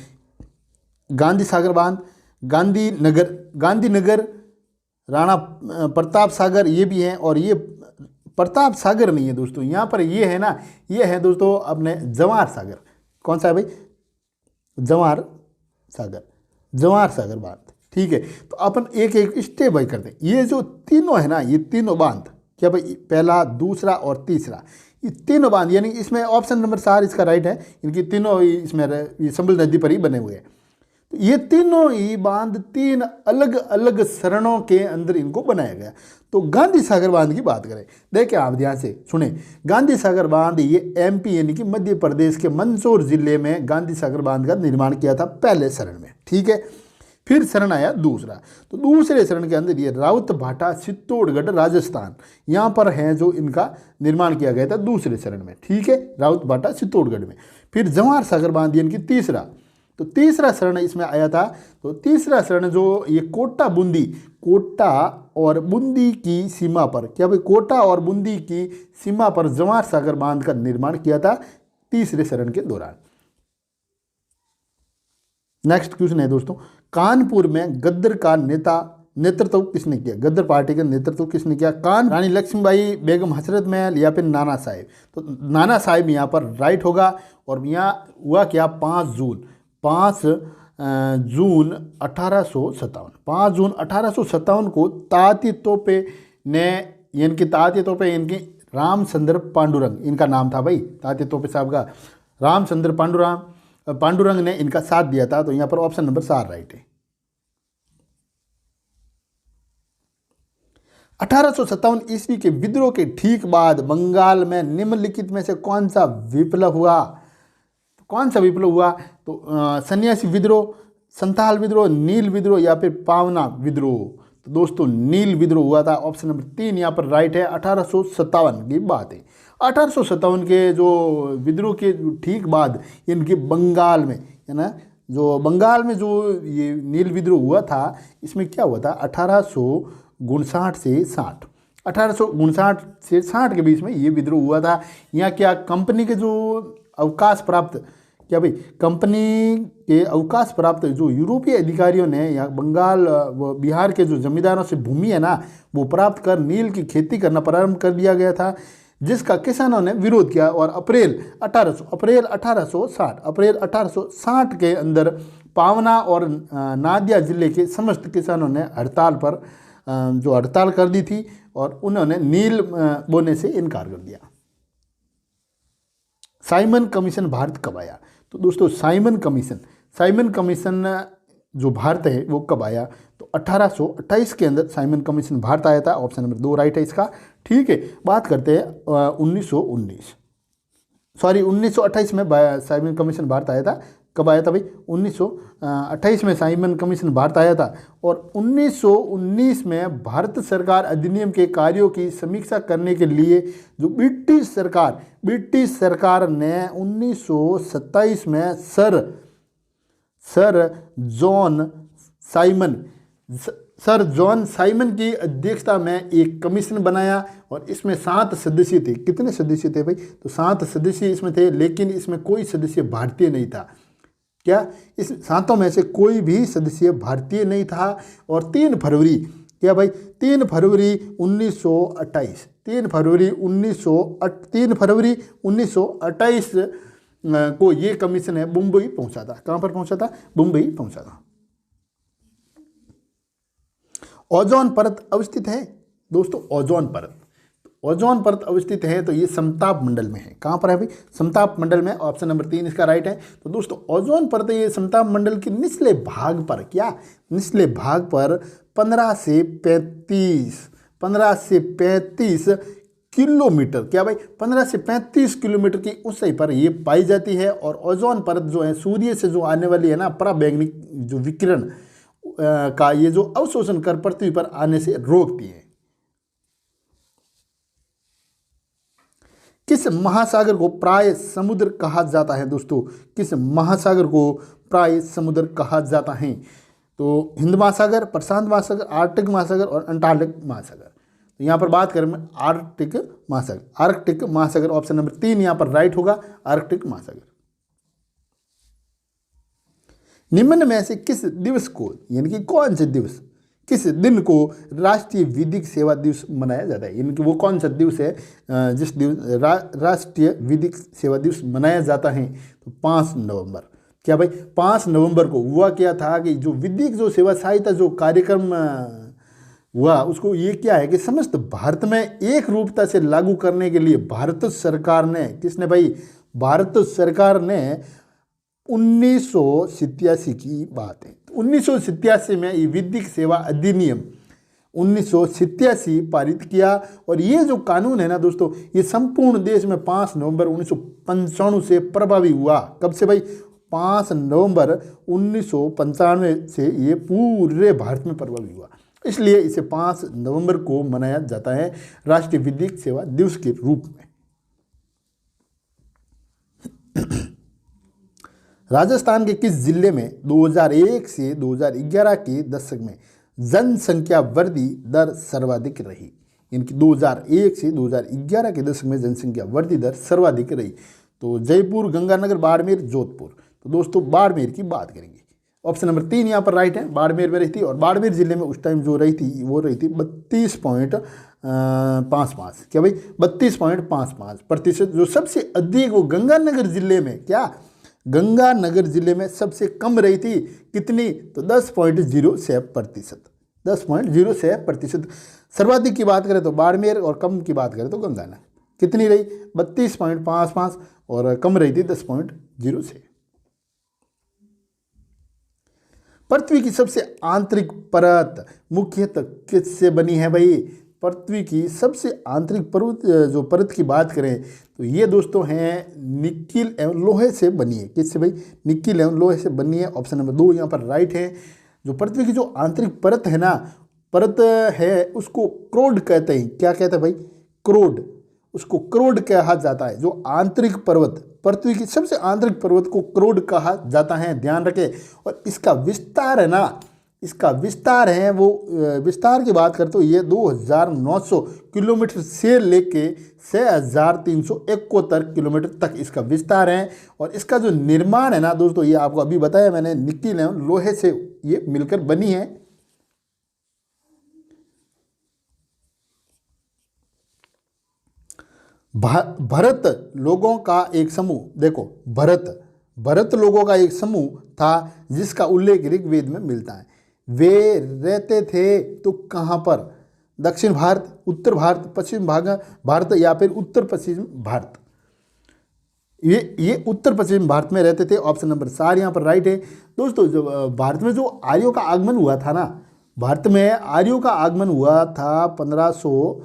गांधी सागर बांध, गांधीनगर, राणा प्रताप सागर ये भी है। और ये प्रताप सागर नहीं है दोस्तों, यहाँ पर ये है ना, ये है दोस्तों अपने जवाहर सागर। कौन सा है भाई, जवाहर सागर बांध, ठीक है। तो अपन एक एक स्टेप बाय करते हैं। ये जो तीनों है ना, ये तीनों बांध, क्या भाई, पहला, दूसरा और तीसरा, ये तीनों बांध, यानी इसमें ऑप्शन नंबर 4 इसका राइट है। इनकी तीनों इसमें ये संबल नदी पर ही बने हुए हैं। तो ये तीनों ही बांध 3 अलग अलग चरणों के अंदर इनको बनाया गया। तो गांधी सागर बांध की बात करें, देखिए आप ध्यान से सुने, गांधी सागर बांध ये MP यानी कि मध्य प्रदेश के मंदसौर जिले में गांधी सागर बांध का निर्माण किया था पहले चरण में, ठीक है। फिर चरण आया दूसरा, तो दूसरे चरण के अंदर ये राउत भाटा चित्तौड़गढ़ राजस्थान, यहाँ पर है जो इनका निर्माण किया गया था दूसरे चरण में, ठीक है, राउत भाटा चित्तौड़गढ़ में। फिर जवाहर सागर बांध इनकी तीसरा, तो तीसरा चरण इसमें आया था। तो तीसरा चरण जो ये कोटा और बूंदी की सीमा पर, क्या भाई, कोटा और बूंदी की सीमा पर जवाहर सागर बांध का निर्माण किया था तीसरे चरण के दौरान। नेक्स्ट क्वेश्चन है दोस्तों, कानपुर में गद्दर का नेतृत्व किसने किया। गद्दर पार्टी का नेतृत्व किसने किया। रानी लक्ष्मीबाई, बेगम हजरत महल या फिर नाना साहेब। तो नाना साहेब यहाँ पर राइट होगा। और यहाँ हुआ क्या, 5 जून 1857 को तात्या तोपे इनकी रामचंद्र पांडुरंग, इनका नाम था भाई, तात्या तोपे साहब का रामचंद्र पांडुरंग ने इनका साथ दिया था। तो यहाँ पर ऑप्शन नंबर 4 राइट है। 1857 ईस्वी के विद्रोह के ठीक बाद बंगाल में निम्नलिखित में से कौन सा विप्लव हुआ। कौन सा विप्लव हुआ? तो सन्यासी विद्रोह, संथाल विद्रोह, नील विद्रोह या फिर पावना विद्रोह। तो दोस्तों नील विद्रोह हुआ था। ऑप्शन नंबर 3 यहाँ पर राइट है। 1857 की बात है। 1857 के जो विद्रोह के ठीक बाद इनके बंगाल में, है ना, जो बंगाल में जो ये नील विद्रोह हुआ था, इसमें क्या हुआ था? 1859 से 60, 1859 से 60 के बीच में ये विद्रोह हुआ था। यहाँ क्या कंपनी के जो अवकाश प्राप्त, क्या भाई, कंपनी के अवकाश प्राप्त जो यूरोपीय अधिकारियों ने यहाँ बंगाल व बिहार के जो जमींदारों से भूमि है ना, वो प्राप्त कर नील की खेती करना प्रारंभ कर दिया गया था, जिसका किसानों ने विरोध किया। और अप्रैल 1860 के अंदर पावना और नादिया जिले के समस्त किसानों ने हड़ताल कर दी थी और उन्होंने नील बोने से इनकार कर दिया। साइमन कमीशन भारत कब आया? तो दोस्तों साइमन कमीशन जो भारत है वो कब आया? तो 1828 के अंदर साइमन कमीशन भारत आया था। ऑप्शन नंबर 2 राइट है इसका। ठीक है, बात करते हैं 1928 में साइमन कमीशन भारत आया था। कब आया था भाई? 1928 में साइमन कमीशन भारत आया था। और 1919 में भारत सरकार अधिनियम के कार्यों की समीक्षा करने के लिए जो ब्रिटिश सरकार ने 1927 में सर जॉन साइमन की अध्यक्षता में एक कमीशन बनाया और इसमें 7 सदस्य थे। कितने सदस्य थे भाई? तो 7 सदस्य इसमें थे, लेकिन इसमें कोई सदस्य भारतीय नहीं था। क्या इस 7 में से कोई भी सदस्य भारतीय नहीं था? और 3 फरवरी 1928 को ये कमीशन है मुंबई पहुंचा था। कहां पर पहुंचा था? मुंबई पहुंचा था। ओजोन परत अवस्थित है दोस्तों। ओजोन परत अवस्थित है तो ये समताप मंडल में है। कहाँ पर है भाई? समताप मंडल में। ऑप्शन नंबर 3 इसका राइट है। तो दोस्तों ओजोन परत ये समताप मंडल के निचले भाग पर, क्या निचले भाग पर 15 से 35 किलोमीटर, क्या भाई, 15 से 35 किलोमीटर की ऊंचाई पर ये पाई जाती है। और ओजोन परत जो है सूर्य से जो आने वाली है ना पराबैंगनी जो विकिरण का ये जो अवशोषण कर पृथ्वी पर आने से रोकती है। किस महासागर को प्राय समुद्र कहा जाता है दोस्तों? किस महासागर को प्राय समुद्र कहा जाता है? तो हिंद महासागर, प्रशांत महासागर, आर्कटिक महासागर और अंटार्कटिक महासागर। तो यहाँ पर बात करें आर्कटिक महासागर। ऑप्शन नंबर 3 यहाँ पर राइट होगा, आर्कटिक महासागर। निम्न में से किस दिवस को, यानी कि कौन से दिवस, किस दिन को राष्ट्रीय विधिक सेवा दिवस मनाया जाता है? यानी कि वो कौन सा दिवस है जिस दिवस राष्ट्रीय विधिक सेवा दिवस मनाया जाता है? तो 5 नवंबर। क्या भाई? 5 नवंबर को हुआ क्या था कि जो विधिक जो सेवा सहायता जो कार्यक्रम हुआ उसको ये क्या है कि समस्त भारत में एक रूपता से लागू करने के लिए भारत सरकार ने, किसने भाई? भारत सरकार ने 1987 की बात है। 1987 में ये विधिक सेवा अधिनियम 1987 पारित किया। और ये जो कानून है ना दोस्तों, ये संपूर्ण देश में 5 नवंबर 1995 से प्रभावी हुआ। कब से भाई? 5 नवंबर 1995 से ये पूरे भारत में प्रभावी हुआ। इसलिए इसे 5 नवंबर को मनाया जाता है राष्ट्रीय विधिक सेवा दिवस के रूप में। राजस्थान के किस जिले में 2001 से 2011 के दशक में जनसंख्या वृद्धि दर सर्वाधिक रही? इनकी 2001 से 2011 के दशक में जनसंख्या वृद्धि दर सर्वाधिक रही। तो जयपुर, गंगानगर, बाड़मेर, जोधपुर। तो दोस्तों बाड़मेर की बात करेंगे। ऑप्शन नंबर 3 यहाँ पर राइट है, बाड़मेर में रही थी। और बाड़मेर जिले में उस टाइम जो रही थी वो रही थी 32.55। क्या भाई? 32.55%। जो सबसे अधिक वो गंगानगर जिले में, क्या गंगानगर जिले में सबसे कम रही थी? कितनी? तो 10.06%। 10.06%। सर्वाधिक की बात करें तो बाड़मेर और कम की बात करें तो गंगानगर। कितनी रही? 32.55 और कम रही थी 10.06। पृथ्वी की सबसे आंतरिक परत मुख्यतः किससे बनी है भाई? पृथ्वी की सबसे आंतरिक पर्वत जो परत की बात करें तो ये दोस्तों हैं निकिल एवं लोहे से बनी है। किससे भाई? निकिल एवं लोहे से बनी है। ऑप्शन नंबर 2 यहाँ पर राइट है। जो पृथ्वी की जो आंतरिक परत है ना, परत है, उसको क्रोड कहते हैं। क्या कहते हैं भाई? क्रोड। उसको क्रोड कहा जाता है। जो आंतरिक पर्वत, पृथ्वी की सबसे आंतरिक पर्वत को क्रोड कहा जाता है, ध्यान रखें। और इसका विस्तार है ना, इसका विस्तार है वो विस्तार की बात करते हो ये 2900 किलोमीटर से लेके 6371 किलोमीटर तक इसका विस्तार है। और इसका जो निर्माण है ना दोस्तों, ये आपको अभी बताया मैंने, निकिल एवं लोहे से ये मिलकर बनी है। भरत लोगों का एक समूह, देखो भरत लोगों का एक समूह था जिसका उल्लेख ऋग्वेद में मिलता है। वे रहते थे तो कहाँ पर? दक्षिण भारत, उत्तर भारत, पश्चिम भारत या फिर उत्तर पश्चिम भारत। ये उत्तर पश्चिम भारत में रहते थे। ऑप्शन नंबर 4 यहाँ पर राइट है। दोस्तों जो भारत में जो आर्यों का आगमन हुआ था ना, भारत में आर्यों का आगमन हुआ था 1500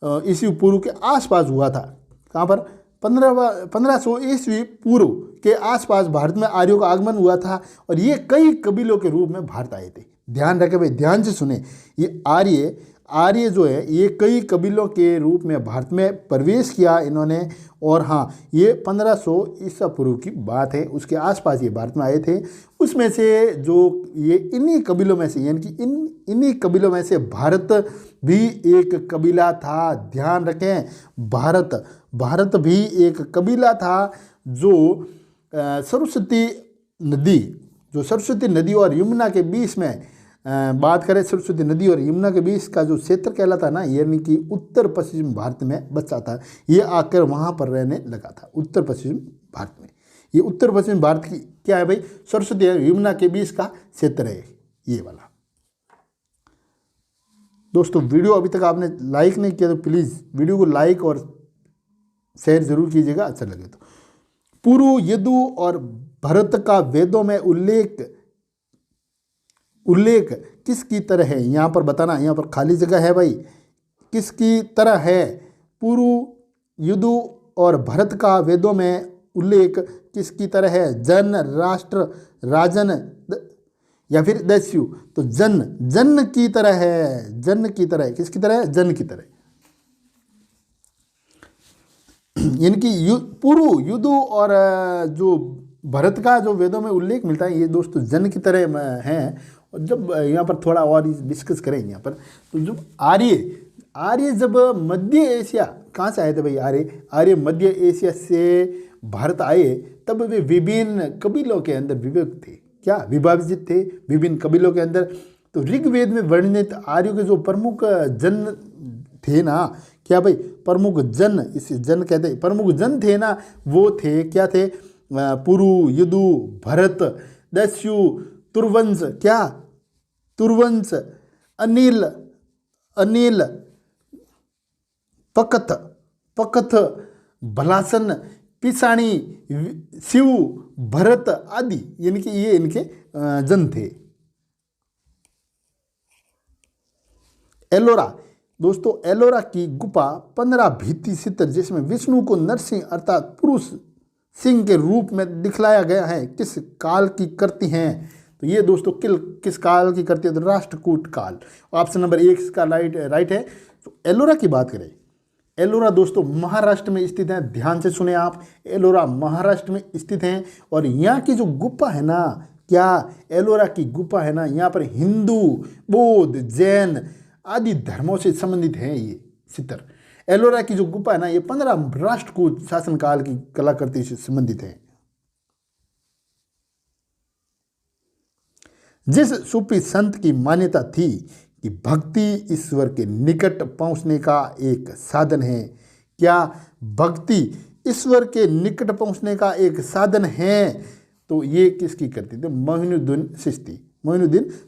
ईस्वी पूर्व के आसपास हुआ था। कहाँ पर? 1500 ईस्वी पूर्व के आसपास भारत में आर्यों का आगमन हुआ था। और ये कई कबीलों के रूप में भारत आए थे। ध्यान रखें भाई, ध्यान से सुने। ये आर्य जो है ये कई कबीलों के रूप में भारत में प्रवेश किया इन्होंने। और हाँ, ये 1500 ईसा पूर्व की बात है, उसके आसपास ये भारत में आए थे। उसमें से जो ये इन्हीं कबीलों में से, यानी कि इन्हीं कबीलों में से भारत भी एक कबीला था। ध्यान रखें, भारत भी एक कबीला था जो सरस्वती नदी और यमुना के बीच में बात करें, सरस्वती नदी और यमुना के बीच का जो क्षेत्र कहलाता ना, यानी कि उत्तर पश्चिम भारत में बचा था। ये आकर वहाँ पर रहने लगा था उत्तर पश्चिम भारत में। ये उत्तर पश्चिम भारत की क्या है भाई? सरस्वती और यमुना के बीच का क्षेत्र है ये वाला। दोस्तों वीडियो अभी तक आपने लाइक नहीं किया तो प्लीज़ वीडियो को लाइक और शेयर जरूर कीजिएगा, अच्छा लगे तो। पुरु, यदु और भरत का वेदों में उल्लेख किसकी तरह है? यहाँ पर बताना, यहाँ पर खाली जगह है भाई। किसकी तरह है? पुरु, यदु और भरत का वेदों में उल्लेख किसकी तरह है? जन, राष्ट्र, राजन या फिर दैस्यु? तो जन की तरह है। जन की तरह। किसकी तरह है? जन की तरह। यानी कि पुरु, यदु और जो भरत का जो वेदों में उल्लेख मिलता है ये दोस्तों जन की तरह हैं। और जब यहाँ पर थोड़ा और डिस्कस करेंगे यहाँ पर, तो जब आर्य जब मध्य एशिया, कहाँ से आए थे भाई? आर्य मध्य एशिया से भारत आए, तब वे विभिन्न कबीलों के अंदर विभक्त थे। क्या? विभाजित थे विभिन्न कबीलों के अंदर। तो ऋग्वेद में वर्णित आर्यों के जो प्रमुख जन थे ना, क्या भाई? प्रमुख जन, इसे जन कहते हैं, प्रमुख जन थे ना, वो थे, क्या थे? पुरु, यदु, भरत, दैस्यु, तुर्वंश, क्या? तुर्वंश, अनिल, पकथ, भलासन, पिसाणी, शिव, भरत आदि, यानी कि ये इनके जन थे। एलोरा, दोस्तों एलोरा की गुफा 15 भित्ति चित्र जिसमें विष्णु को नरसिंह अर्थात पुरुष सिंह के रूप में दिखलाया गया है, किस काल की करती हैं? तो ये दोस्तों किस काल की करती है? तो राष्ट्रकूट काल। ऑप्शन नंबर 1 इसका राइट है। तो एलोरा की बात करें, एलोरा दोस्तों महाराष्ट्र में स्थित है। ध्यान से सुने आप, एलोरा महाराष्ट्र में स्थित है। और यहाँ की जो गुफा है ना, क्या? एलोरा की गुफा है ना, यहाँ पर हिंदू, बौद्ध, जैन आदि धर्मों से संबंधित है ये चित्र। एलोरा की जो गुफा है ना, ये 15 राष्ट्रकूट शासनकाल की कलाकृति से संबंधित है। जिस सूफी संत की मान्यता थी कि भक्ति ईश्वर के निकट पहुंचने का एक साधन है। क्या? भक्ति ईश्वर के निकट पहुंचने का एक साधन है। तो ये किसकी करती थी? मोइनुद्दीन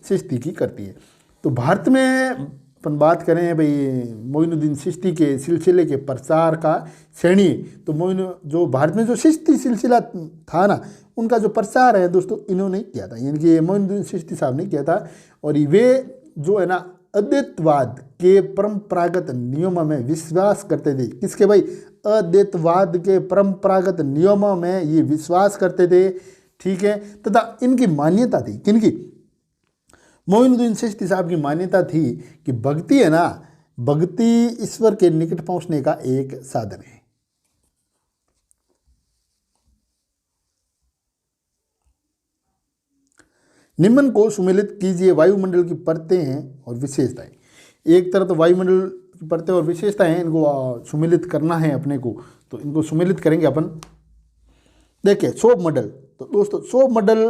चिश्ती की करती है। तो भारत में अपन बात करें भाई मोइनुद्दीन चिश्ती के सिलसिले के प्रचार का श्रेणी, तो जो भारत में जो चिश्ती सिलसिला था ना, उनका जो प्रचार है दोस्तों इन्होंने किया था, यानी कि मोइनुद्दीन चिश्ती साहब ने किया था। और वे जो है ना अद्वैतवाद के परंपरागत नियमों में विश्वास करते थे। किसके भाई? अद्वैतवाद के परंपरागत नियमों में ये विश्वास करते थे, ठीक है। तथा इनकी मान्यता थी, किनकी? मोइनुद्दीन चिश्ती साहब की मान्यता थी कि भक्ति है ना, भक्ति ईश्वर के निकट पहुंचने का एक साधन है। निम्न को सुमेलित कीजिए। वायुमंडल की परतें हैं और विशेषताएं। एक तरह तो वायुमंडल की परतें और विशेषताएं हैं, इनको सुमेलित करना है अपने को, तो इनको सुमेलित करेंगे अपन। देखिए सौरमंडल, तो दोस्तों सौरमंडल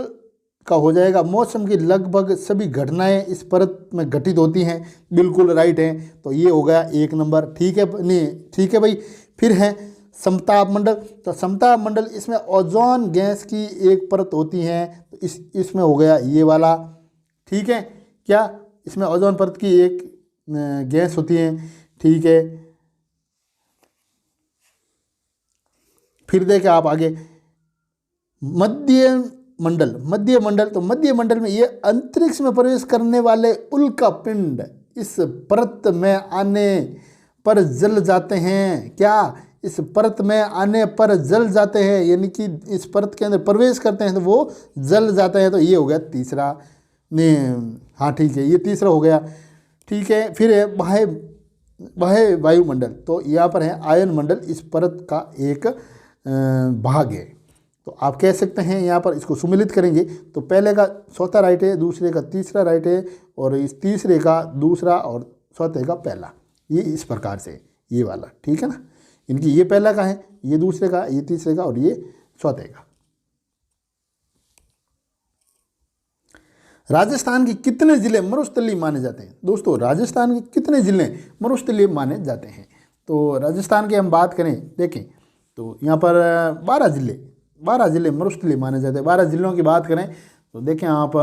का हो जाएगा मौसम की लगभग सभी घटनाएं इस परत में घटित होती हैं। बिल्कुल राइट है, तो ये हो गया 1 नंबर, ठीक है नहीं, ठीक है भाई। फिर है समताप मंडल, तो समताप मंडल इसमें ओजोन गैस की एक परत होती है, तो इसमें हो गया ये वाला, ठीक है। क्या? इसमें ओजोन परत की एक गैस होती है, ठीक है। फिर देखें आप आगे मध्य मंडल, मध्य मंडल, तो मध्य मंडल में ये अंतरिक्ष में प्रवेश करने वाले उल्का पिंड इस परत में आने पर जल जाते हैं। क्या? इस परत में आने पर जल जाते हैं, यानी कि इस परत के अंदर प्रवेश करते हैं तो वो जल जाते हैं। तो ये हो गया तीसरा, नहीं हाँ ठीक है, ये तीसरा हो गया, ठीक है। फिर है बाह्य वायुमंडल, तो यहाँ पर है आयन मंडल इस परत का एक भाग है। तो आप कह सकते हैं यहाँ पर इसको सुमेलित करेंगे तो पहले का चौथा राइट है, दूसरे का तीसरा राइट है, और इस तीसरे का दूसरा और चौथे का पहला, ये इस प्रकार से ये वाला, ठीक है ना। इनकी ये पहला का है, ये दूसरे का, ये तीसरे का और ये चौथे का। राजस्थान के कितने जिले मरुस्थलीय माने जाते हैं? दोस्तों राजस्थान के कितने जिले मरुस्थलीय माने जाते हैं? तो राजस्थान की हम बात करें, देखें तो यहाँ पर 12 जिले मरुस्थलीय माने जाते हैं। 12 जिलों की बात करें तो देखें आप,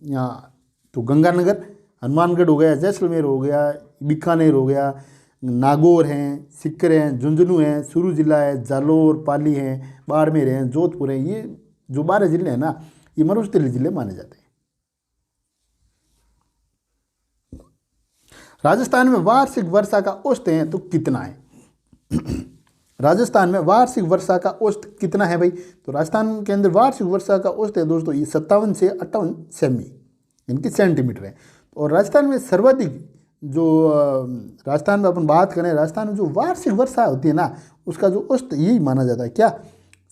यहाँ तो गंगानगर, हनुमानगढ़ हो गया, जैसलमेर हो गया, बीकानेर हो गया, नागौर हैं, सीकर हैं, झुंझुनू हैं, चूरू जिला है, जालोर, पाली हैं, बाड़मेर हैं, जोधपुर हैं। ये जो 12 जिले हैं ना, ये मरुस्थलीय जिले माने जाते हैं। राजस्थान में वार्षिक वर्षा का औसत है तो कितना है? राजस्थान में वार्षिक वर्षा का औसत कितना है भाई? तो राजस्थान के अंदर वार्षिक वर्षा का औसत है दोस्तों ये 57 से 58 सेमी, इनकी सेंटीमीटर है। और राजस्थान में सर्वाधिक जो राजस्थान में अपन बात करें, राजस्थान में जो वार्षिक वर्षा होती है ना, उसका जो औसत यही माना जाता है, क्या?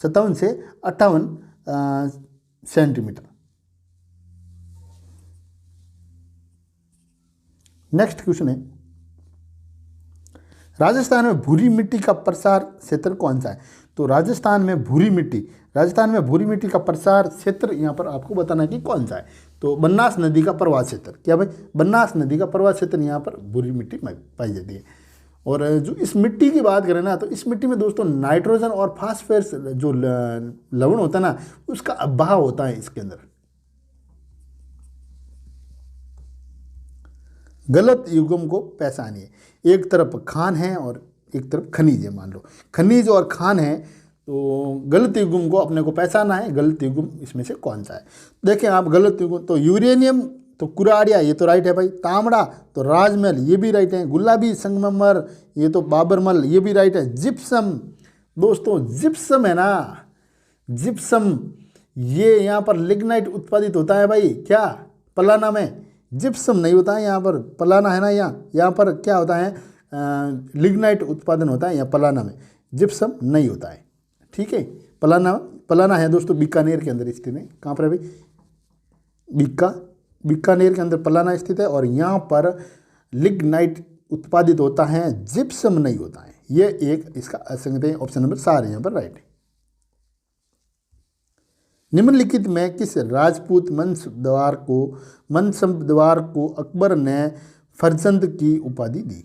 57 से 58 सेंटीमीटर। नेक्स्ट क्वेश्चन है, राजस्थान में भूरी मिट्टी का प्रसार क्षेत्र कौन सा है? तो राजस्थान में भूरी मिट्टी का प्रसार क्षेत्र यहाँ पर आपको बताना है कि कौन सा है। तो बनास नदी का प्रवाह क्षेत्र, क्या भाई? बनास नदी का प्रवाह क्षेत्र यहाँ पर भूरी मिट्टी पाई जाती है। और जो इस मिट्टी की बात करें ना, तो इस मिट्टी में दोस्तों नाइट्रोजन और फास्फोरस जो लवण होता है ना, उसका अभाव होता है इसके अंदर। गलत युग्म को पहचानिए। एक तरफ खान है और एक तरफ खनिज है, मान लो खनिज और खान है, तो गलत युग्म को अपने को पहचानना है। गलत युग्म इसमें से कौन सा है? देखें आप गलत युग्म, तो यूरेनियम तो कुराड़िया, ये तो राइट है भाई। तांबड़ा तो राजमहल, ये भी राइट है। गुलाबी संगमरमर, ये तो बाबरमल, ये भी राइट है। जिप्सम, दोस्तों जिप्सम है ना, जिप्सम ये यहाँ पर लिग्नाइट उत्पादित होता है भाई। क्या? पलाना में जिप्सम नहीं होता है, यहाँ पर पलाना है ना, यहाँ पर क्या होता है? लिग्नाइट उत्पादन होता है, यहाँ पलाना में जिप्सम नहीं होता है, ठीक है। पलाना है दोस्तों बीकानेर के अंदर स्थित है। कहाँ पर है भाई? बीकानेर के अंदर पलाना स्थित है, और यहाँ पर लिग्नाइट उत्पादित होता है, जिप्सम नहीं होता है। ये एक इसका असंगत है। ऑप्शन नंबर 4 यहाँ पर राइट है। निम्नलिखित में किस राजपूत वंशद्वार को अकबर ने फरजंद की उपाधि दी?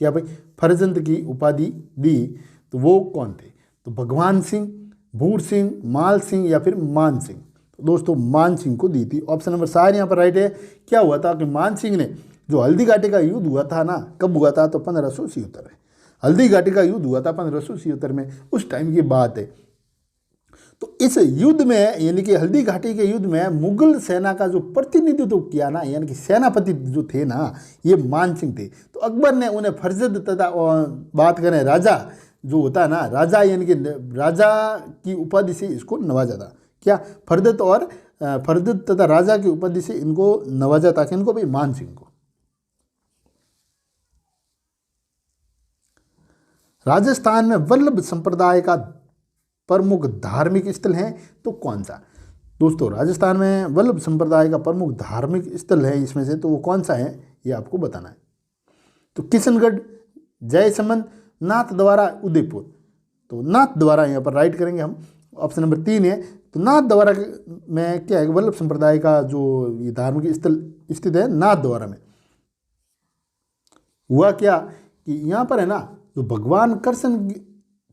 क्या भाई? फरजंद की उपाधि दी, तो वो कौन थे? तो भगवान सिंह, भूर सिंह, माल सिंह या फिर मान सिंह? तो दोस्तों मान सिंह को दी थी। ऑप्शन नंबर 4 यहाँ पर राइट है। क्या हुआ था कि मान सिंह ने जो हल्दी घाटी का युद्ध हुआ था ना, कब हुआ था? तो 1577 है। हल्दी घाटी का युद्ध हुआ था 1577 में, उस टाइम की बात है। तो इस युद्ध में यानी कि हल्दी घाटी के युद्ध में मुगल सेना का जो प्रतिनिधित्व किया ना, यानी कि सेनापति जो थे ना, ये मान सिंह थे। तो अकबर ने उन्हें फरजद तथा बात करें राजा जो होता है ना, राजा यानी कि राजा की उपाधि से इसको नवाजा था। क्या फरजद तथा राजा की उपाधि से इनको नवाजा था, कि इनको भाई मान सिंह को। राजस्थान में वल्लभ संप्रदाय का प्रमुख धार्मिक स्थल है तो कौन सा? दोस्तों राजस्थान में वल्लभ संप्रदाय का प्रमुख धार्मिक स्थल है इसमें से, तो वो कौन सा है ये आपको बताना है। तो किशनगढ़, जयसमंद, नाथ द्वारा, उदयपुर। तो नाथ द्वारा यहाँ पर राइट करेंगे हम, ऑप्शन नंबर 3 है। तो नाथ द्वारा में क्या है, वल्लभ संप्रदाय का जो ये धार्मिक स्थल स्थित है नाथ द्वारा में। हुआ क्या कि यहाँ पर है ना, जो भगवान कृष्ण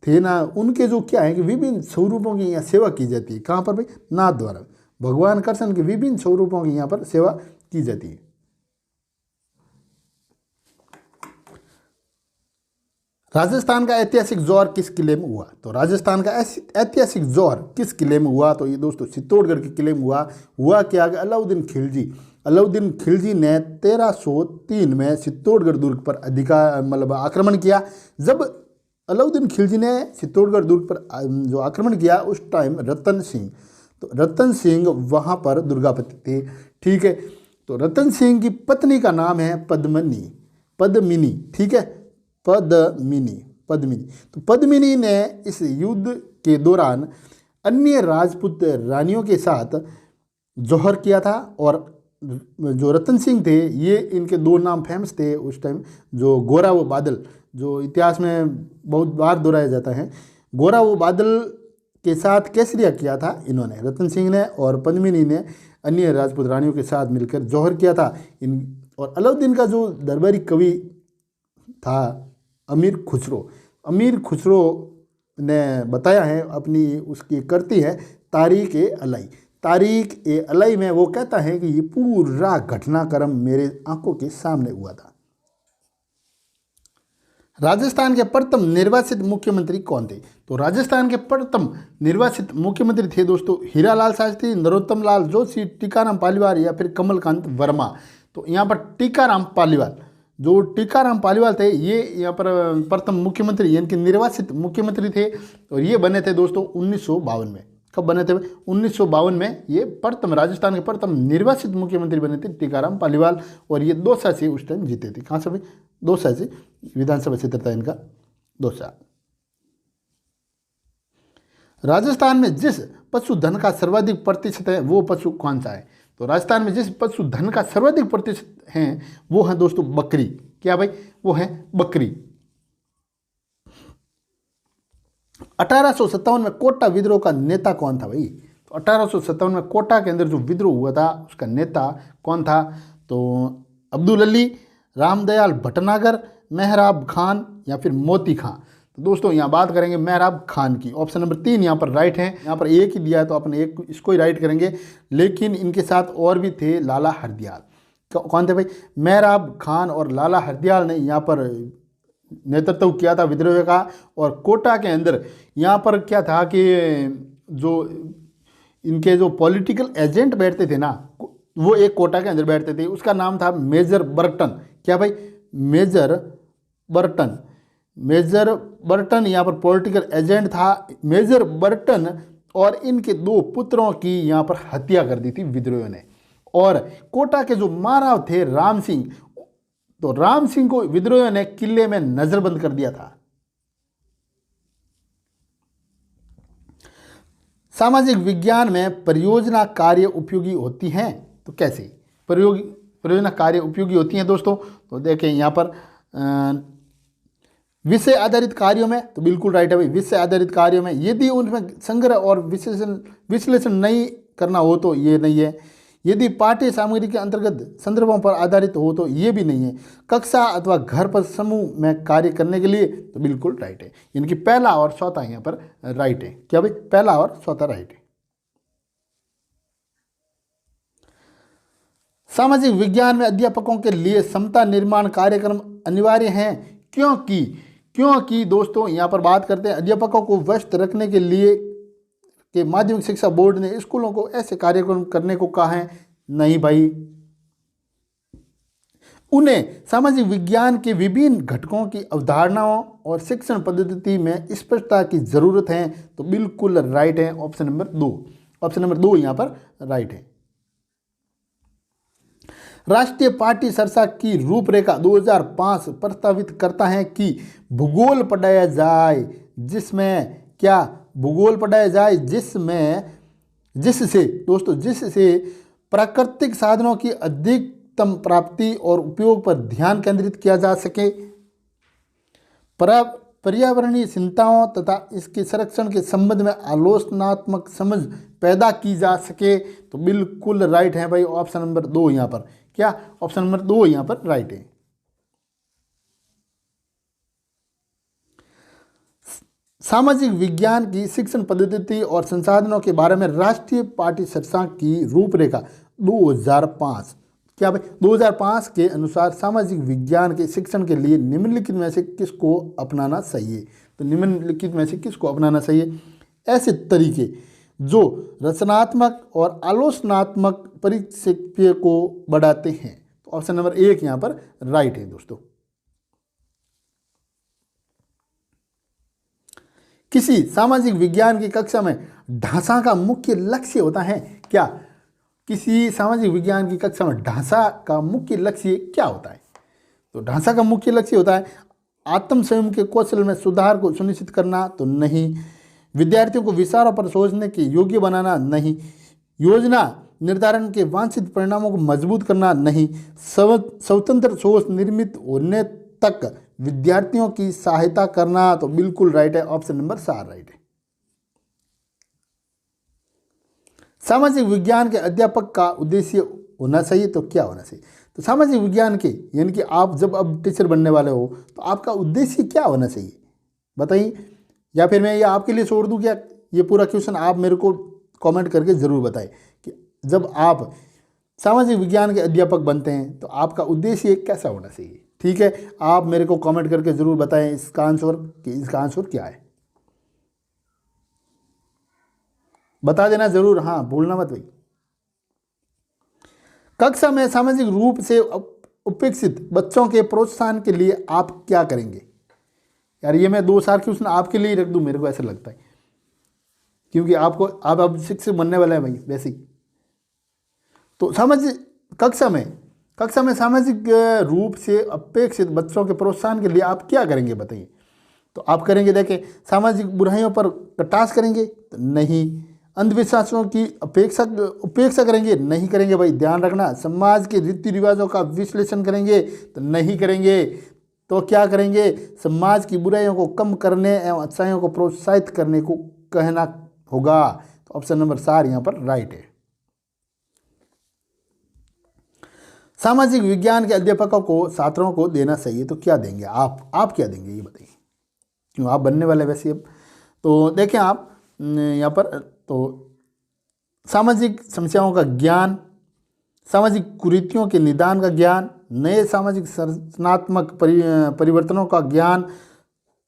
थे ना, उनके जो क्या है कि विभिन्न स्वरूपों की यहाँ सेवा की जाती है। कहाँ पर भाई? नाथ द्वारा। भगवान कृष्ण के विभिन्न स्वरूपों की यहाँ पर सेवा की जाती है। राजस्थान का ऐतिहासिक जोर किस किले में हुआ? तो राजस्थान का ऐतिहासिक जोर किस किले में हुआ? तो ये दोस्तों चित्तौड़गढ़ के किले में हुआ क्या कि अलाउद्दीन खिलजी ने 1303 में चित्तौड़गढ़ दुर्ग पर आक्रमण किया। जब अलाउद्दीन खिलजी ने चित्तौड़गढ़ दुर्ग पर जो आक्रमण किया, उस टाइम रतन सिंह वहाँ पर दुर्गापति थे। ठीक है, तो रतन सिंह की पत्नी का नाम है पद्मिनी। ठीक है, पद्मिनी। तो पद्मिनी ने इस युद्ध के दौरान अन्य राजपूत रानियों के साथ जौहर किया था। और जो रतन सिंह थे, ये इनके 2 नाम फेमस थे उस टाइम, जो गोरा व बादल, जो इतिहास में बहुत बार दोहराया जाता है। गोरा व बादल के साथ केसरिया किया था इन्होंने, रतन सिंह ने, और पद्मिनी ने अन्य राजपूत रानियों के साथ मिलकर जौहर किया था। और अलाउद्दीन का जो दरबारी कवि था अमीर खुसरो ने बताया है, अपनी उसकी करती है तारीख ए अलई में वो कहता है कि ये पूरा घटनाक्रम मेरे आंखों के सामने हुआ था। राजस्थान के प्रथम निर्वाचित मुख्यमंत्री कौन थे? तो राजस्थान के प्रथम निर्वाचित मुख्यमंत्री थे दोस्तों हीरालाल शास्त्री, नरोत्तम लाल जोशी, टीकाराम पालीवाल या फिर कमलकांत वर्मा। तो यहाँ पर टीकाराम पालीवाल थे, ये यहाँ पर प्रथम मुख्यमंत्री यानी कि निर्वाचित मुख्यमंत्री थे। और ये बने थे दोस्तों 1952 में। कब बने थे? 1952 में ये राजस्थान के प्रथम निर्वाचित मुख्यमंत्री बने थे टीकाराम पालीवाल। और ये दौसा से उस टाइम जीते थे। कहाँ से भाई? दौसा से, विधानसभा क्षेत्र था इनका दौसा। राजस्थान में जिस पशुधन का सर्वाधिक प्रतिशत है वो पशु कौन सा है? तो राजस्थान में जिस पशुधन का सर्वाधिक प्रतिशत है वो है दोस्तों बकरी। क्या भाई? वो है बकरी। 1857 में कोटा विद्रोह का नेता कौन था भाई? तो 1857 में कोटा के अंदर जो विद्रोह हुआ था उसका नेता कौन था? तो अब्दुल अली, रामदयाल भटनागर, मेहराब खान या फिर मोती खां। तो दोस्तों यहाँ बात करेंगे मेहराब खान की। ऑप्शन नंबर 3 यहाँ पर राइट है। यहाँ पर एक ही दिया है तो अपन एक इसको ही राइट करेंगे, लेकिन इनके साथ और भी थे लाला हरदयाल। कौन थे भाई? मेहराब खान और लाला हरदयाल ने यहाँ पर नेतृत्व किया था विद्रोह का। और कोटा के अंदर यहाँ पर क्या था कि जो इनके जो पॉलिटिकल एजेंट बैठते थे ना, वो एक कोटा के अंदर बैठते थे, उसका नाम था मेजर बर्टन। क्या भाई? मेजर बर्टन यहाँ पर पॉलिटिकल एजेंट था। मेजर बर्टन और इनके 2 पुत्रों की यहाँ पर हत्या कर दी थी विद्रोहियों ने। और कोटा के जो महाराव थे राम सिंह, तो राम सिंह को विद्रोहियों ने किले में नजरबंद कर दिया था। सामाजिक विज्ञान में परियोजना कार्य उपयोगी होती हैं तो कैसे? परियोजना कार्य उपयोगी होती हैं दोस्तों, तो देखें यहाँ पर विषय आधारित कार्यों में, तो बिल्कुल राइट है भाई। विषय आधारित कार्यों में यदि उनमें संग्रह और विश्लेषण नहीं करना हो तो ये नहीं है। यदि पाठ्य सामग्री के अंतर्गत संदर्भों पर आधारित हो तो ये भी नहीं है। कक्षा अथवा घर पर समूह में कार्य करने के लिए, तो बिल्कुल राइट है। यानी कि पहला और चौथा यहाँ पर राइट है। क्या भाई? पहला और चौथा राइट है। सामाजिक विज्ञान में अध्यापकों के लिए समता निर्माण कार्यक्रम अनिवार्य हैं क्योंकि दोस्तों यहाँ पर बात करते हैं अध्यापकों को व्यस्त रखने के लिए के माध्यमिक शिक्षा बोर्ड ने स्कूलों को ऐसे कार्यक्रम करने को कहा है? नहीं भाई। उन्हें सामाजिक विज्ञान के विभिन्न घटकों की अवधारणाओं और शिक्षण पद्धति में स्पष्टता की जरूरत है। तो बिल्कुल राइट है ऑप्शन नंबर 2। ऑप्शन नंबर 2 यहाँ पर राइट है। राष्ट्रीय पाठ्य सरसा की रूपरेखा 2005 प्रस्तावित करता है कि भूगोल पढ़ाया जाए, जिसमें क्या भूगोल पढ़ाया जाए जिससे दोस्तों प्राकृतिक साधनों की अधिकतम प्राप्ति और उपयोग पर ध्यान केंद्रित किया जा सके, पर्यावरणीय चिंताओं तथा इसके संरक्षण के संबंध में आलोचनात्मक समझ पैदा की जा सके। तो बिल्कुल राइट है भाई ऑप्शन नंबर 2 यहाँ पर। क्या ऑप्शन नंबर 2 यहाँ पर राइट है। सामाजिक विज्ञान की शिक्षण पद्धति और संसाधनों के बारे में राष्ट्रीय पाठ्य सरसा की रूपरेखा 2005, क्या भाई 2005 के अनुसार सामाजिक विज्ञान के शिक्षण के लिए निम्नलिखित में से किसको अपनाना चाहिए? तो निम्नलिखित में से किसको अपनाना चाहिए? ऐसे तरीके जो रचनात्मक और आलोचनात्मक परिप्रेक्ष्य को बढ़ाते हैं। तो ऑप्शन नंबर 1 यहाँ पर राइट है दोस्तों। किसी सामाजिक विज्ञान की कक्षा में ढांचा का मुख्य लक्ष्य होता है क्या? किसी सामाजिक विज्ञान की कक्षा में ढांचा का मुख्य लक्ष्य क्या होता है? तो ढांचा का मुख्य लक्ष्य होता है आत्म स्वयं के कौशल में सुधार को सुनिश्चित करना। तो नहीं। विद्यार्थियों को विचारों पर सोचने के योग्य बनाना। नहीं। योजना निर्धारण के वांछित परिणामों को मजबूत करना। नहीं। स्वतंत्र सोच निर्मित होने तक विद्यार्थियों की सहायता करना। तो बिल्कुल राइट है ऑप्शन नंबर 4 राइट है। सामाजिक विज्ञान के अध्यापक का उद्देश्य होना चाहिए। तो क्या होना चाहिए? तो सामाजिक विज्ञान के यानी कि आप जब अब टीचर बनने वाले हो तो आपका उद्देश्य क्या होना चाहिए बताइए, या फिर मैं ये आपके लिए छोड़ दूं क्या? ये पूरा क्वेश्चन आप मेरे को कमेंट करके ज़रूर बताएं कि जब आप सामाजिक विज्ञान के अध्यापक बनते हैं तो आपका उद्देश्य कैसा होना चाहिए। ठीक है, आप मेरे को कमेंट करके ज़रूर बताएं इसका आंसर क्या है, बता देना ज़रूर। हाँ, भूलना मत भाई। कक्षा में सामाजिक रूप से उपेक्षित बच्चों के प्रोत्साहन के लिए आप क्या करेंगे? यार ये मैं 2-4 क्वेश्चन आपके लिए ही रख दूं, मेरे को ऐसा लगता है, क्योंकि आप अब शिक्षक बनने वाला है भाई वैसे ही। तो कक्षा में सामाजिक रूप से अपेक्षित बच्चों के प्रोत्साहन के लिए आप क्या करेंगे बताइए। तो आप करेंगे, देखें, सामाजिक बुराइयों पर कटाक्ष करेंगे? तो नहीं। अंधविश्वासों की उपेक्षा करेंगे? नहीं करेंगे भाई, ध्यान रखना। समाज के रीति रिवाजों का विश्लेषण करेंगे? तो नहीं करेंगे। तो क्या करेंगे? समाज की बुराइयों को कम करने एवं अच्छाइयों को प्रोत्साहित करने को कहना होगा। तो ऑप्शन नंबर 4 यहाँ पर राइट है। सामाजिक विज्ञान के अध्यापकों को छात्रों को देना चाहिए तो क्या देंगे आप क्या देंगे ये बताइए, क्यों आप बनने वाले वैसे अब। तो देखें आप यहाँ पर, तो सामाजिक समस्याओं का ज्ञान, सामाजिक कुरीतियों के निदान का ज्ञान, नए सामाजिक संरचनात्मक परिवर्तनों का ज्ञान,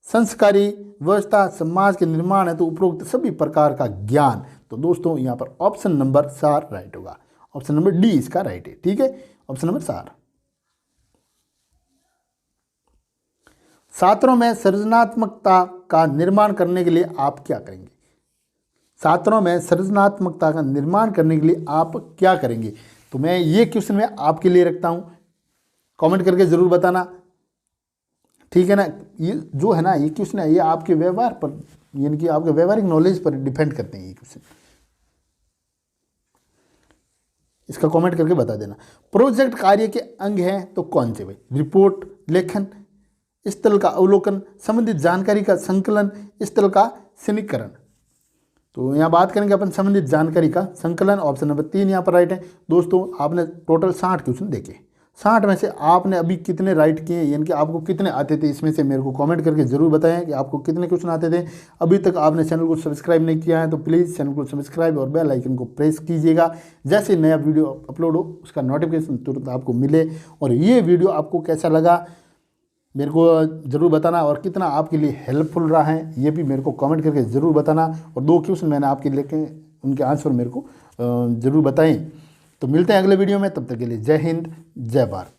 संस्कारी व्यवस्था समाज के निर्माण है तो उपरोक्त सभी प्रकार का ज्ञान। तो दोस्तों यहाँ पर ऑप्शन नंबर 4 राइट होगा। ऑप्शन नंबर डी इसका राइट है। ठीक है, ऑप्शन नंबर 4। छात्रों में सृजनात्मकता का निर्माण करने के लिए आप क्या करेंगे? छात्रों में सृजनात्मकता का निर्माण करने के लिए आप क्या करेंगे? तो मैं ये क्वेश्चन मैं आपके लिए रखता हूं, कमेंट करके जरूर बताना। ठीक है ना, ये जो है ना ये क्वेश्चन है ये आपके व्यवहार पर यानी कि आपके व्यवहारिक नॉलेज पर डिपेंड करते हैं ये क्वेश्चन। इसका कमेंट करके बता देना। प्रोजेक्ट कार्य के अंग हैं तो कौन से भाई? रिपोर्ट, लेखन, स्थल का अवलोकन, संबंधित जानकारी का संकलन, स्थल का सन्निकरण। तो यहाँ बात करेंगे अपन संबंधित जानकारी का संकलन। ऑप्शन नंबर 3 यहाँ पर राइट है। दोस्तों आपने टोटल 60 क्वेश्चन देखे, 60 में से आपने अभी कितने राइट किए, यानी कि आपको कितने आते थे इसमें से मेरे को कमेंट करके ज़रूर बताएं कि आपको कितने क्वेश्चन आते थे। अभी तक आपने चैनल को सब्सक्राइब नहीं किया है तो प्लीज़ चैनल को सब्सक्राइब और बेल आइकन को प्रेस कीजिएगा, जैसे नया वीडियो अपलोड हो उसका नोटिफिकेशन तुरंत आपको मिले। और ये वीडियो आपको कैसा लगा मेरे को ज़रूर बताना, और कितना आपके लिए हेल्पफुल रहा है ये भी मेरे को कमेंट करके ज़रूर बताना। और 2 क्वेश्चन मैंने आपके लेके उनके आंसर मेरे को ज़रूर बताएं। तो मिलते हैं अगले वीडियो में, तब तक के लिए जय हिंद, जय भारत।